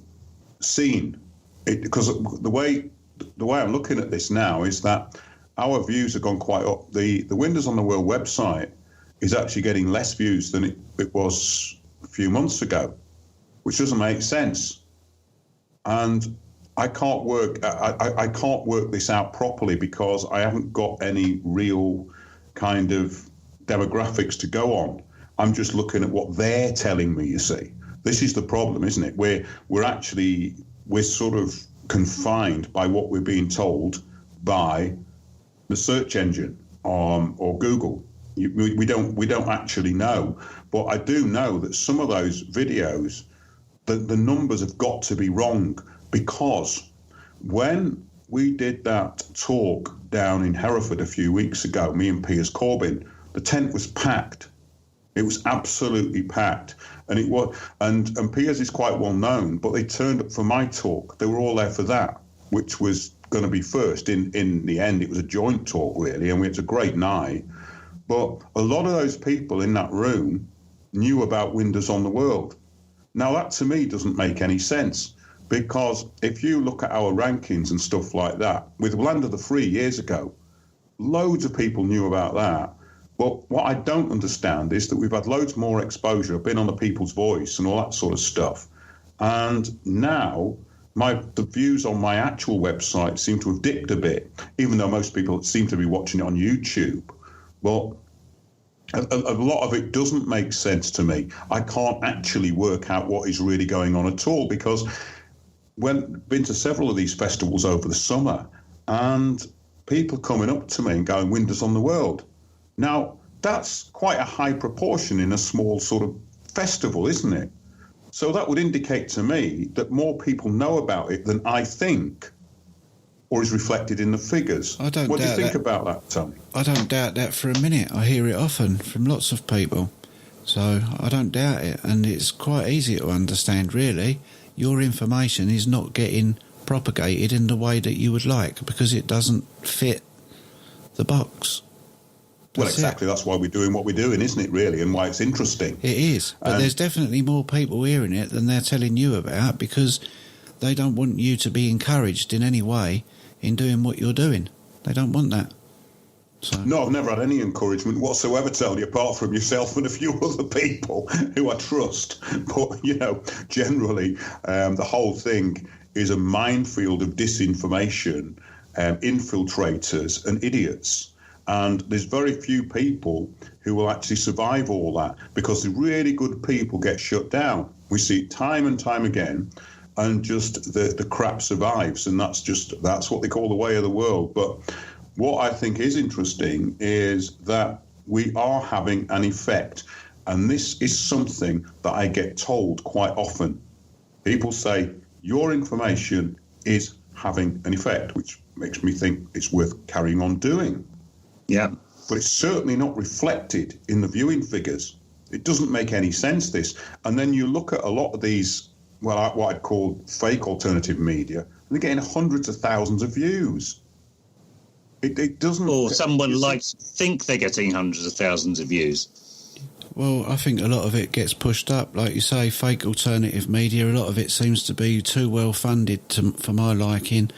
seen. Because the way I'm looking at this now is that our views have gone quite up. The Windows on the World website is actually getting less views than it was a few months ago, which doesn't make sense. And I can't work this out properly because I haven't got any real kind of demographics to go on. I'm just looking at what they're telling me, you see. This is the problem, isn't it? We're sort of confined by what we're being told by the search engine or Google. We don't actually know. But I do know that some of those videos, the numbers have got to be wrong, because when we did that talk down in Hereford a few weeks ago, me and Piers Corbyn, the tent was packed. It was absolutely packed. And Piers is quite well known, but they turned up for my talk. They were all there for that, which was going to be first. In the end, it was a joint talk, really, and it's a great night. But a lot of those people in that room knew about Windows on the World. Now, that to me doesn't make any sense, because if you look at our rankings and stuff like that, with Land of the Free years ago, loads of people knew about that. But what I don't understand is that we've had loads more exposure. I've been on the People's Voice and all that sort of stuff. And now the views on my actual website seem to have dipped a bit, even though most people seem to be watching it on YouTube. But a lot of it doesn't make sense to me. I can't actually work out what is really going on at all, because been to several of these festivals over the summer, and people coming up to me and going, Windows on the World. Now, that's quite a high proportion in a small sort of festival, isn't it? So that would indicate to me that more people know about it than I think, or is reflected in the figures. What do you think about that, Tony? I don't doubt that for a minute. I hear it often from lots of people. So I don't doubt it. And it's quite easy to understand, really. Your information is not getting propagated in the way that you would like, because it doesn't fit the box. Well, exactly. That's why we're doing what we're doing, isn't it, really, and why it's interesting. It is. But there's definitely more people hearing it than they're telling you about, because they don't want you to be encouraged in any way in doing what you're doing. They don't want that. So. No, I've never had any encouragement whatsoever, Tony, apart from yourself and a few other people who I trust. But, generally, the whole thing is a minefield of disinformation, infiltrators and idiots. And there's very few people who will actually survive all that, because the really good people get shut down. We see it time and time again, and just the crap survives. And that's what they call the way of the world. But what I think is interesting is that we are having an effect. And this is something that I get told quite often. People say, your information is having an effect, which makes me think it's worth carrying on doing. Yeah. But it's certainly not reflected in the viewing figures. It doesn't make any sense, this. And then you look at a lot of these, what I'd call fake alternative media, and they're getting hundreds of thousands of views. It doesn't... Or someone likes to think they're getting hundreds of thousands of views. Well, I think a lot of it gets pushed up. Like you say, fake alternative media, a lot of it seems to be too well funded for my liking,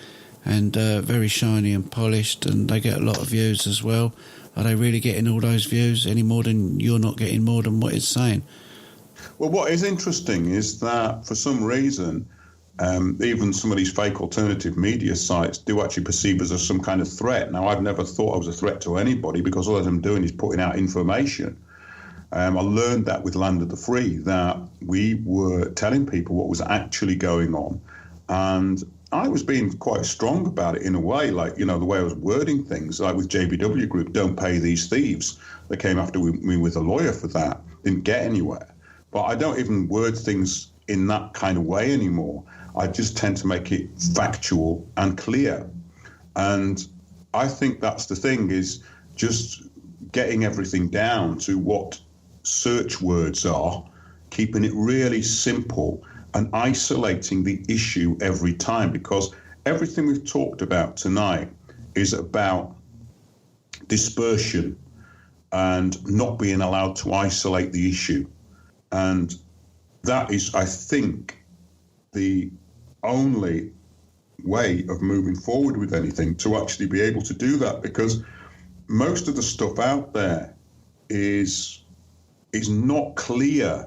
and very shiny and polished, and they get a lot of views as well. Are they really getting all those views any more than you're not getting more than what it's saying? Well, what is interesting is that for some reason, even some of these fake alternative media sites do actually perceive us as some kind of threat. Now, I've never thought I was a threat to anybody, because all I'm doing is putting out information. I learned that with Land of the Free, that we were telling people what was actually going on. And I was being quite strong about it in a way, like, the way I was wording things, like with JBW Group, don't pay these thieves. They came after me with a lawyer for that, didn't get anywhere. But I don't even word things in that kind of way anymore. I just tend to make it factual and clear. And I think that's the thing, is just getting everything down to what search words are, keeping it really simple, and isolating the issue every time, because everything we've talked about tonight is about dispersion and not being allowed to isolate the issue. And that is, I think, the only way of moving forward with anything, to actually be able to do that, because most of the stuff out there is not clear.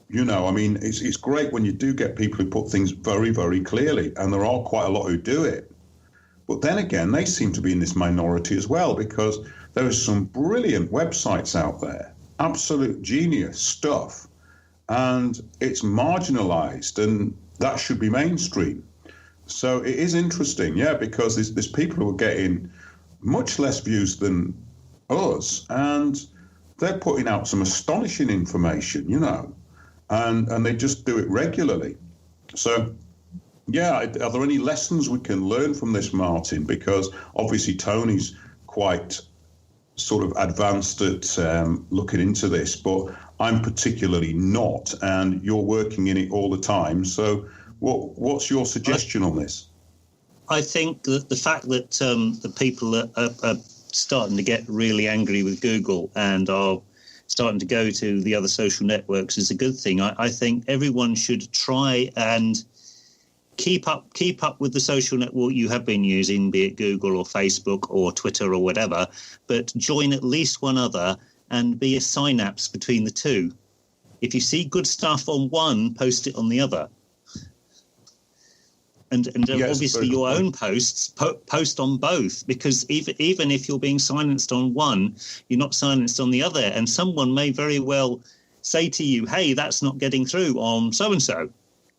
You know, I mean, it's great when you do get people who put things very, very clearly, and there are quite a lot who do it. But then again, they seem to be in this minority as well, because there are some brilliant websites out there, absolute genius stuff, and it's marginalized, and that should be mainstream. So it is interesting, yeah, because there's people who are getting much less views than us, and they're putting out some astonishing information, you know, and they just do it regularly. So, yeah, are there any lessons we can learn from this, Martin? Because obviously Tony's quite sort of advanced at looking into this, but I'm particularly not, and you're working in it all the time. So what's your suggestion on this? I think that the fact that the people are starting to get really angry with Google and are starting to go to the other social networks is a good thing. I think everyone should try and keep up with the social network you have been using, be it Google or Facebook or Twitter or whatever, but join at least one other and be a synapse between the two. If you see good stuff on one, post it on the other. And yes, obviously your own posts, post on both, because even if you're being silenced on one, you're not silenced on the other. And someone may very well say to you, hey, that's not getting through on so-and-so,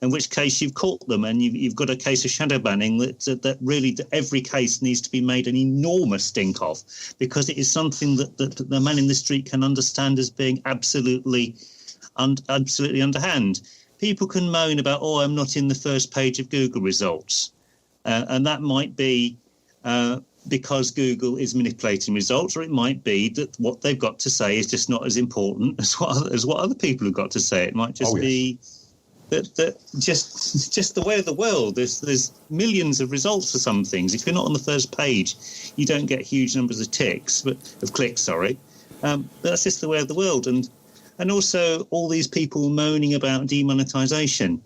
in which case you've caught them and you've got a case of shadow banning that really every case needs to be made an enormous stink of, because it is something that the man in the street can understand as being absolutely underhand. People can moan about, I'm not in the first page of Google results. And that might be because Google is manipulating results, or it might be that what they've got to say is just not as important as what other people have got to say. It might just be that just the way of the world. There's millions of results for some things. If you're not on the first page, you don't get huge numbers of clicks. That's just the way of the world. And also all these people moaning about demonetization.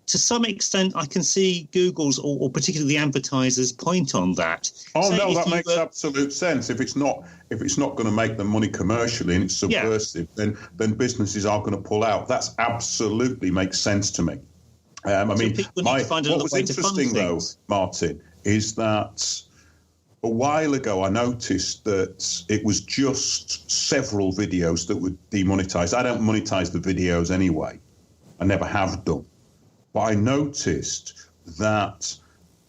To some extent, I can see Google's or particularly the advertisers' point on that. That makes absolute sense. If it's not going to make them money commercially and it's subversive, then businesses are going to pull out. That's absolutely makes sense to me. What was interesting though, Martin, is that a while ago, I noticed that it was just several videos that were demonetized. I don't monetize the videos anyway. I never have done. But I noticed that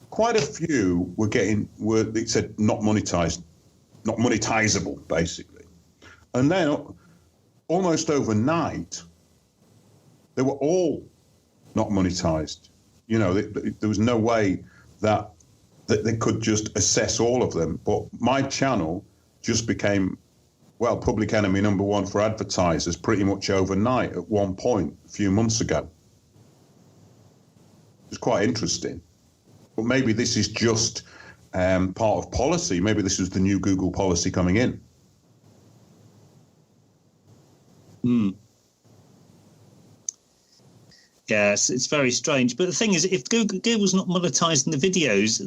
quite a few it said not monetized, not monetizable, basically. And then almost overnight, they were all not monetized. You know, there was no way that they could just assess all of them. But my channel just became, public enemy number one for advertisers pretty much overnight at one point a few months ago. It's quite interesting. But maybe this is just part of policy. Maybe this is the new Google policy coming in. Yes, it's very strange. But the thing is, if Google's not monetizing the videos,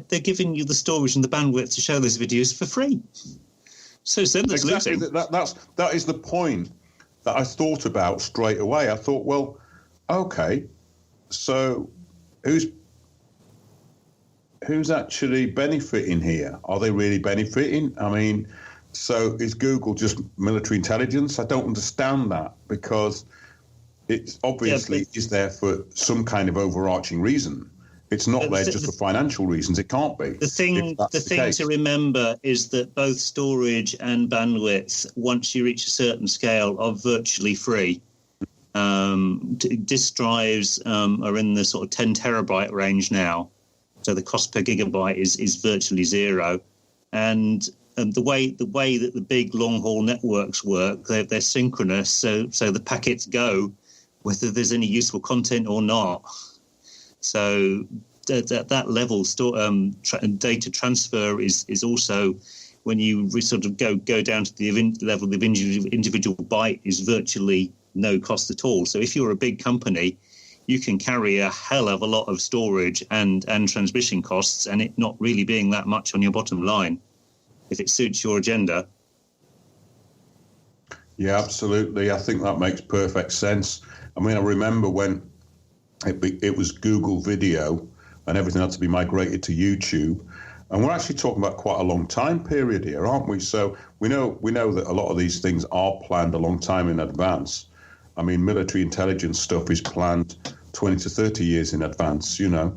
they're giving you the storage and the bandwidth to show those videos for free. So then there's exactly losing. That is the point that I thought about straight away. I thought, well, okay, so who's actually benefiting here? Are they really benefiting? I mean, so is Google just military intelligence? I don't understand that, because it obviously is there for some kind of overarching reason. It's not there just for financial reasons. It can't be. The thing to remember is that both storage and bandwidth, once you reach a certain scale, are virtually free. Disk drives are in the sort of 10 terabyte range now. So the cost per gigabyte is virtually zero. And the way that the big long-haul networks work, they're synchronous. So the packets go whether there's any useful content or not. So that level data transfer is also when you sort of go down to the level of individual byte is virtually no cost at all. So if you're a big company, you can carry a hell of a lot of storage and transmission costs, and it not really being that much on your bottom line if it suits your agenda. Yeah, absolutely. I think that makes perfect sense. I mean, I remember when it was Google Video and everything had to be migrated to YouTube. And we're actually talking about quite a long time period here, aren't we? So we know that a lot of these things are planned a long time in advance. I mean, military intelligence stuff is planned 20 to 30 years in advance, you know.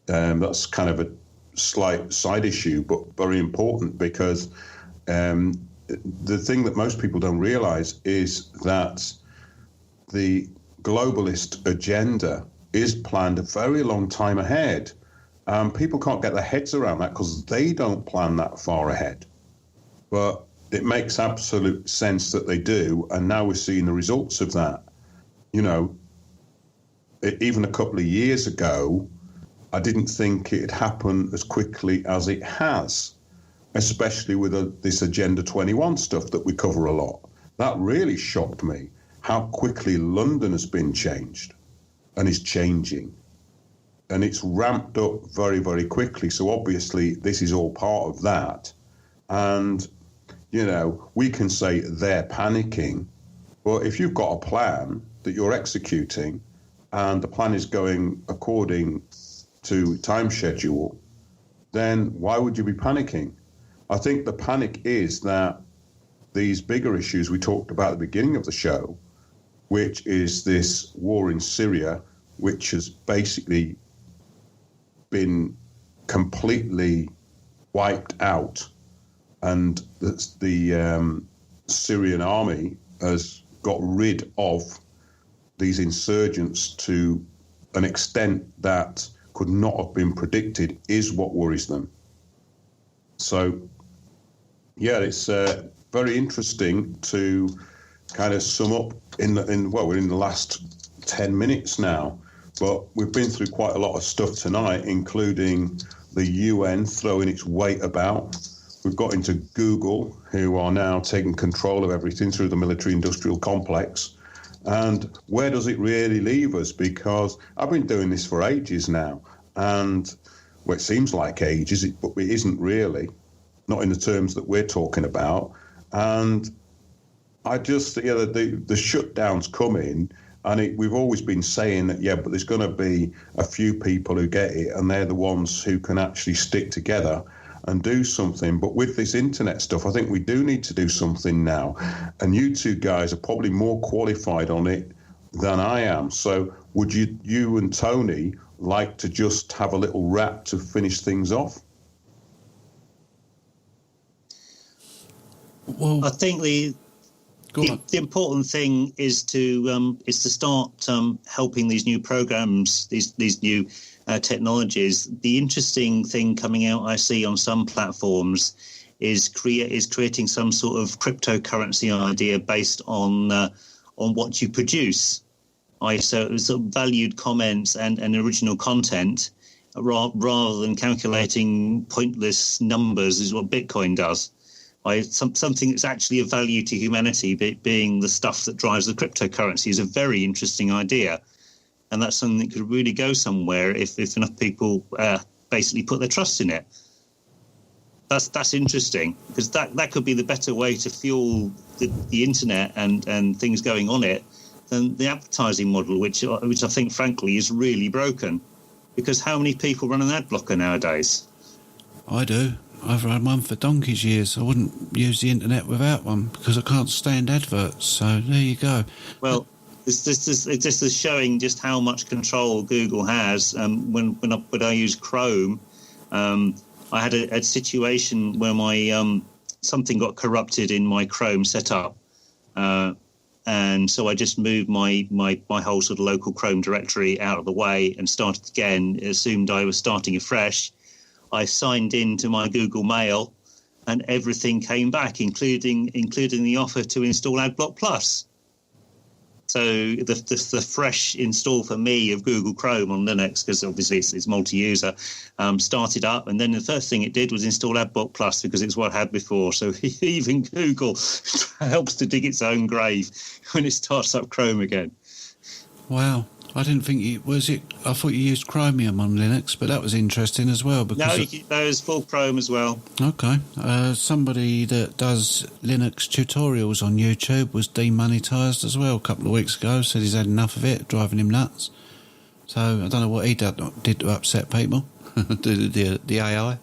That's kind of a slight side issue, but very important, because the thing that most people don't realize is that the globalist agenda is planned a very long time ahead. People can't get their heads around that because they don't plan that far ahead. But it makes absolute sense that they do, and now we're seeing the results of that. You know, even a couple of years ago, I didn't think it'd happen as quickly as it has, especially with this Agenda 21 stuff that we cover a lot. That really shocked me, how quickly London has been changed and is changing. And it's ramped up very, very quickly. So obviously this is all part of that. And, you know, we can say they're panicking, but if you've got a plan that you're executing and the plan is going according to time schedule, then why would you be panicking? I think the panic is that these bigger issues we talked about at the beginning of the show, which is this war in Syria, which has basically been completely wiped out, and the Syrian army has got rid of these insurgents to an extent that could not have been predicted, is what worries them. So, yeah, it's very interesting to kind of sum up we're in the last 10 minutes now, but we've been through quite a lot of stuff tonight, including the UN throwing its weight about. We've got into Google, who are now taking control of everything through the military-industrial complex. And where does it really leave us? Because I've been doing this for ages now, and well, it seems like ages, but it isn't really, not in the terms that we're talking about. And I just, the shutdown's coming, and we've always been saying that, yeah, but there's going to be a few people who get it, and they're the ones who can actually stick together and do something. But with this internet stuff, I think we do need to do something now. And you two guys are probably more qualified on it than I am. So would you and Tony like to just have a little rap to finish things off? Well, I think the important thing is to start helping these new programs, these new technologies. The interesting thing coming out I see on some platforms is creating some sort of cryptocurrency idea based on what you produce. So sort of valued comments and original content, rather than calculating pointless numbers, is what Bitcoin does. Something that's actually of value to humanity, being the stuff that drives the cryptocurrency, is a very interesting idea. And that's something that could really go somewhere if enough people basically put their trust in it. That's interesting, because that could be the better way to fuel the internet and things going on it than the advertising model, which I think, frankly, is really broken. Because how many people run an ad blocker nowadays? I do. I've run one for donkey's years. I wouldn't use the internet without one because I can't stand adverts. So there you go. Well, this is showing just how much control Google has. When I use Chrome, I had a situation where my something got corrupted in my Chrome setup, and so I just moved my whole sort of local Chrome directory out of the way and started again. Assumed I was starting afresh. I signed into my Google Mail, and everything came back, including the offer to install AdBlock Plus. So the fresh install for me of Google Chrome on Linux, because obviously it's multi-user, started up, and then the first thing it did was install AdBlock Plus, because it's what I had before. So even Google helps to dig its own grave when it starts up Chrome again. Wow. I didn't think I thought you used Chromium on Linux, but that was interesting as well. Because there was full Chrome as well. Okay. Somebody that does Linux tutorials on YouTube was demonetised as well a couple of weeks ago, said he's had enough of it, driving him nuts. So I don't know what he did to upset people, the AI.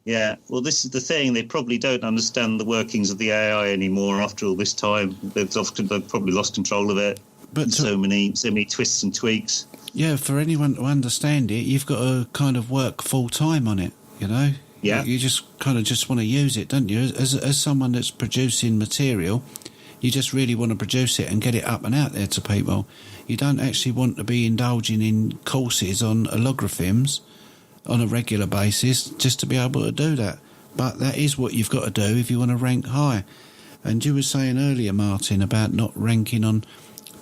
Yeah, well, this is the thing. They probably don't understand the workings of the AI anymore after all this time. They've probably lost control of it. But so many twists and tweaks. Yeah, for anyone to understand it, you've got to kind of work full time on it, you know? Yeah. You just kind of just want to use it, don't you? As someone that's producing material, you just really want to produce it and get it up and out there to people. You don't actually want to be indulging in courses on logarithms on a regular basis just to be able to do that. But that is what you've got to do if you want to rank high. And you were saying earlier, Martin, about not ranking on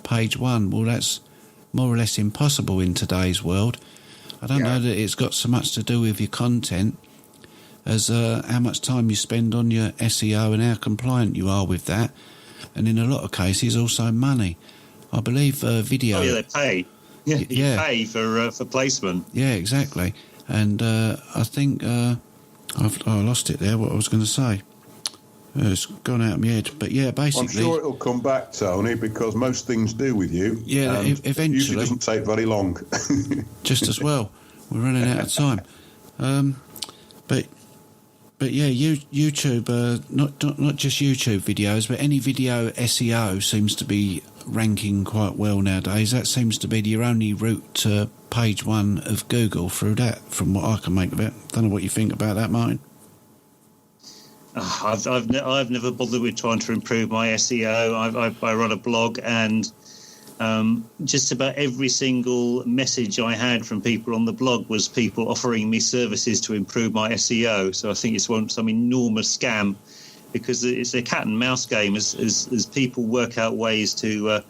page 1. Well, that's more or less impossible in today's world. I don't know that it's got so much to do with your content as how much time you spend on your SEO and how compliant you are with that. And in a lot of cases, also money. I believe video... Oh, yeah, they pay. Yeah, you pay for placement. Yeah, exactly. And I think... I lost it there, what I was going to say. It's gone out of my head, but yeah, basically... I'm sure it'll come back, Tony, because most things do with you. Yeah, eventually. Usually doesn't take very long. Just as well. We're running out of time. But yeah, YouTube, not just YouTube videos, but any video SEO seems to be ranking quite well nowadays. That seems to be your only route to page 1 of Google through that, from what I can make of it. Don't know what you think about that, Martin. I've never bothered with trying to improve my SEO. I run a blog, and just about every single message I had from people on the blog was people offering me services to improve my SEO. So I think it's some enormous scam, because it's a cat and mouse game as people work out ways to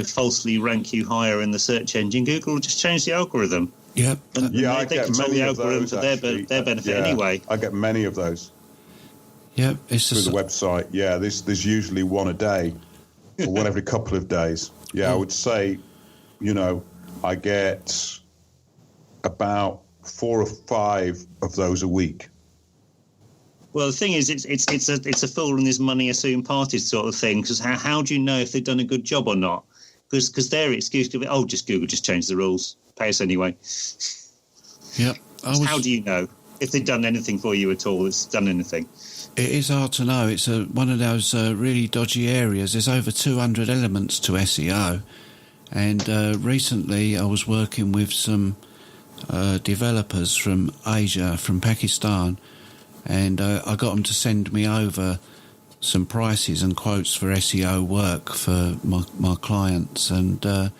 falsely rank you higher in the search engine. Google will just change the algorithm. Yep. I get many of those for their benefit anyway. I get many of those. Yep, it's through the website. Yeah, there's usually one a day, or one every couple of days. Yeah, I would say, I get about 4 or 5 of those a week. Well, the thing is, it's a fool and his money assumed parties sort of thing. Because how do you know if they've done a good job or not? Because their excuse could be, just Google just changed the rules, pay us anyway. Yep. How do you know if they've done anything for you at all? It's done anything. It is hard to know. It's one of those really dodgy areas. There's over 200 elements to SEO. And recently I was working with some developers from Asia, from Pakistan, and I got them to send me over some prices and quotes for SEO work for my clients. And the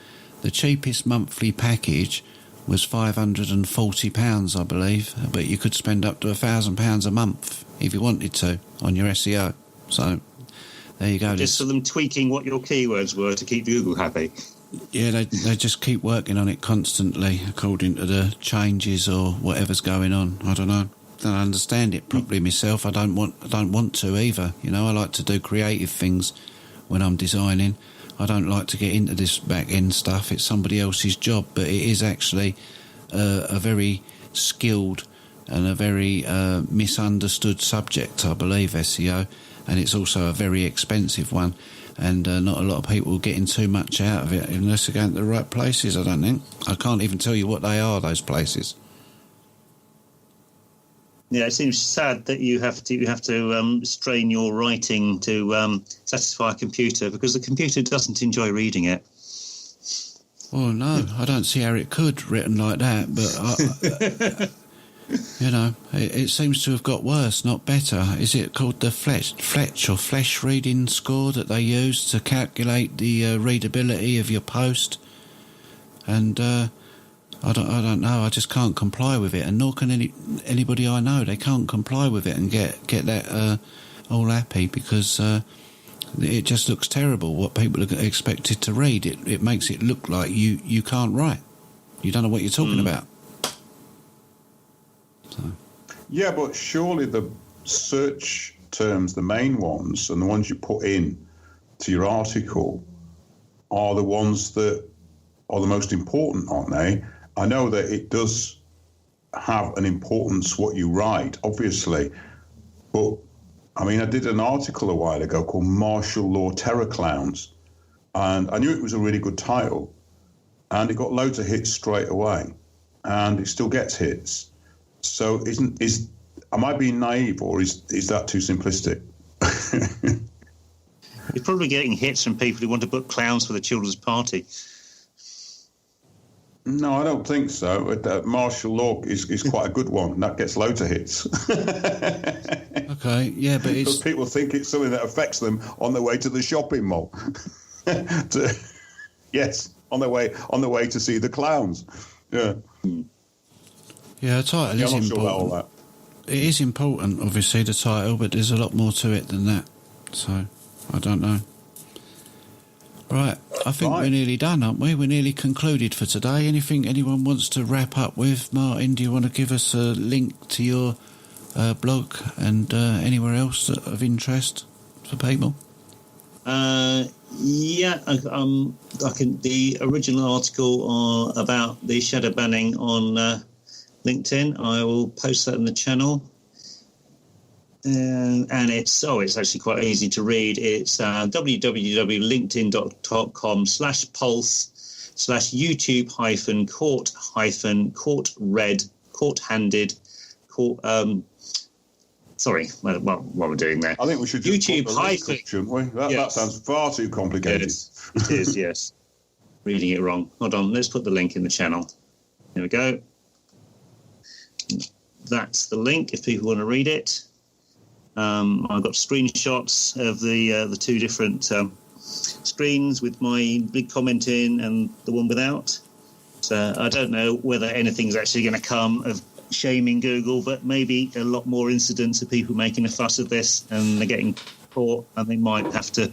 cheapest monthly package was £540, I believe, but you could spend up to £1,000 a month if you wanted to on your SEO. So there you go. Just for them tweaking what your keywords were to keep Google happy. Yeah, they just keep working on it constantly according to the changes or whatever's going on. I don't know. Don't understand it properly myself. I don't want to either. I like to do creative things when I'm designing. I don't like to get into this back-end stuff. It's somebody else's job, but it is actually a very skilled and a very misunderstood subject, I believe, SEO, and it's also a very expensive one, and not a lot of people are getting too much out of it unless they're going to the right places, I don't think. I can't even tell you what they are, those places. Yeah, it seems sad that you have to strain your writing to satisfy a computer, because the computer doesn't enjoy reading it. Oh no, I don't see how it could written like that. But it seems to have got worse, not better. Is it called the Fletch reading score that they use to calculate the readability of your post? And I don't know. I just can't comply with it, and nor can anybody I know. They can't comply with it and get that all happy, because It just looks terrible what people are expected to read. It makes it look like you can't write. You don't know what you're talking about. So. Yeah, but surely the search terms, the main ones, and the ones you put in to your article are the ones that are the most important, aren't they? I know that it does have an importance what you write, obviously, but I mean, I did an article a while ago called Martial Law Terror Clowns, and I knew it was a really good title, and it got loads of hits straight away, and it still gets hits. So am I being naive, or is that too simplistic? You're probably getting hits from people who want to book clowns for the children's party. No, I don't think so. Martial law is quite a good one. That gets loads of hits. Okay, yeah, but because people think it's something that affects them on their way to the shopping mall. Yes, on their way to see the clowns. Yeah. Yeah, the title is I'm not important. sure about all that. It is important, obviously, the title, but there's a lot more to it than that. So, I don't know. Right, I think we're nearly done, aren't we? We're nearly concluded for today. Anything anyone wants to wrap up with? Martin, do you want to give us a link to your blog and anywhere else of interest for people? Yeah, I can. The original article about the shadow banning on LinkedIn, I will post that in the channel. And it's actually quite easy to read. It's www.linkedin.com/pulse/YouTube-court-red-court-handed sorry, what we're doing there. I think we should just YouTube put the link up, shouldn't we? That sounds far too complicated. It is, yes. Reading it wrong. Hold on, let's put the link in the channel. There we go. That's the link if people want to read it. I've got screenshots of the two different screens with my big comment in and the one without. So I don't know whether anything's actually going to come of shaming Google, but maybe a lot more incidents of people making a fuss of this and they're getting caught, and they might have to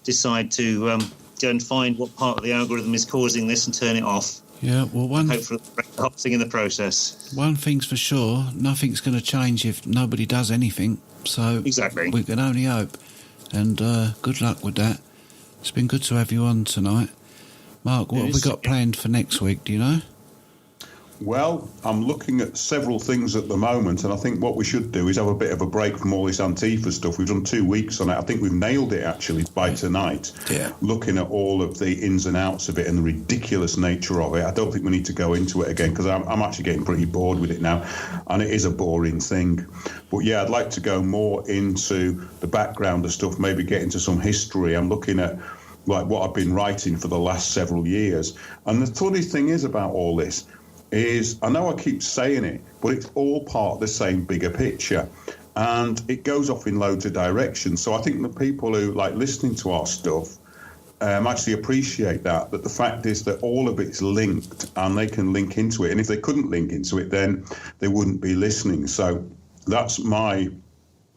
decide to go and find what part of the algorithm is causing this and turn it off. Yeah, well, hopefully the whole thing in the process. One thing's for sure, nothing's going to change if nobody does anything. So exactly, we can only hope. And good luck with that. It's been good to have you on tonight. Mark, what have we got planned for next week, do you know? Well, I'm looking at several things at the moment, and I think what we should do is have a bit of a break from all this Antifa stuff. We've done 2 weeks on it. I think we've nailed it, actually, by tonight. Yeah. Looking at all of the ins and outs of it and the ridiculous nature of it. I don't think we need to go into it again, because I'm actually getting pretty bored with it now, and it is a boring thing. But, yeah, I'd like to go more into the background of stuff, maybe get into some history. I'm looking at like what I've been writing for the last several years. And the funny thing is about all this is, I know I keep saying it, but it's all part of the same bigger picture, and it goes off in loads of directions. So I think the people who like listening to our stuff actually appreciate that the fact is that all of it's linked and they can link into it. And if they couldn't link into it, then they wouldn't be listening. So that's my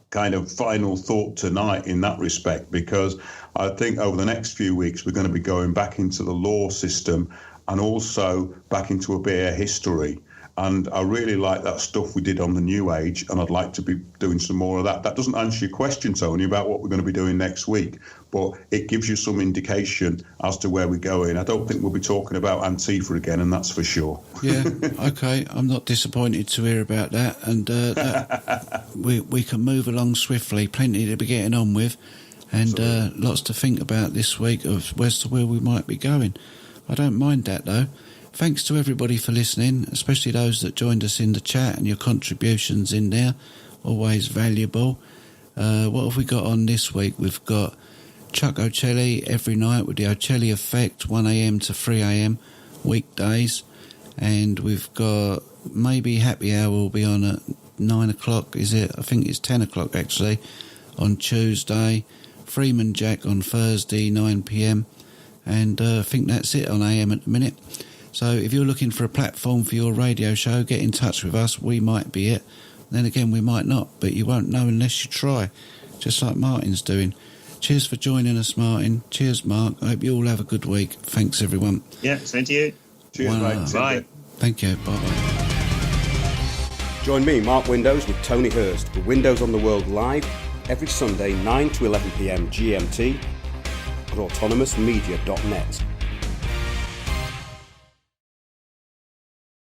kind of final thought tonight in that respect, because I think over the next few weeks we're going to be going back into the law system and also back into a bit of history. And I really like that stuff we did on the New Age, and I'd like to be doing some more of that. That doesn't answer your question, Tony, about what we're going to be doing next week, but it gives you some indication as to where we're going. I don't think we'll be talking about Antifa again, and that's for sure. Yeah, okay. I'm not disappointed to hear about that, and we can move along swiftly. Plenty to be getting on with, and lots to think about this week as to where we might be going. I don't mind that, though. Thanks to everybody for listening, especially those that joined us in the chat, and your contributions in there, always valuable. What have we got on this week? We've got Chuck Ocelli every night with the Ocelli Effect, 1am to 3am, weekdays. And we've got maybe Happy Hour will be on at 9 o'clock, is it? I think it's 10 o'clock, actually, on Tuesday. Freeman Jack on Thursday, 9pm. And I think that's it on AM at the minute. So if you're looking for a platform for your radio show, get in touch with us. We might be it. Then again, we might not, but you won't know unless you try, just like Martin's doing. Cheers for joining us, Martin. Cheers, Mark. I hope you all have a good week. Thanks, everyone. Yeah, same to you. Cheers, Wow. mate. Bye. Thank you. Bye-bye. Join me, Mark Windows, with Tony Hurst for Windows on the World Live every Sunday 9 to 11 p.m. GMT at autonomousmedia.net.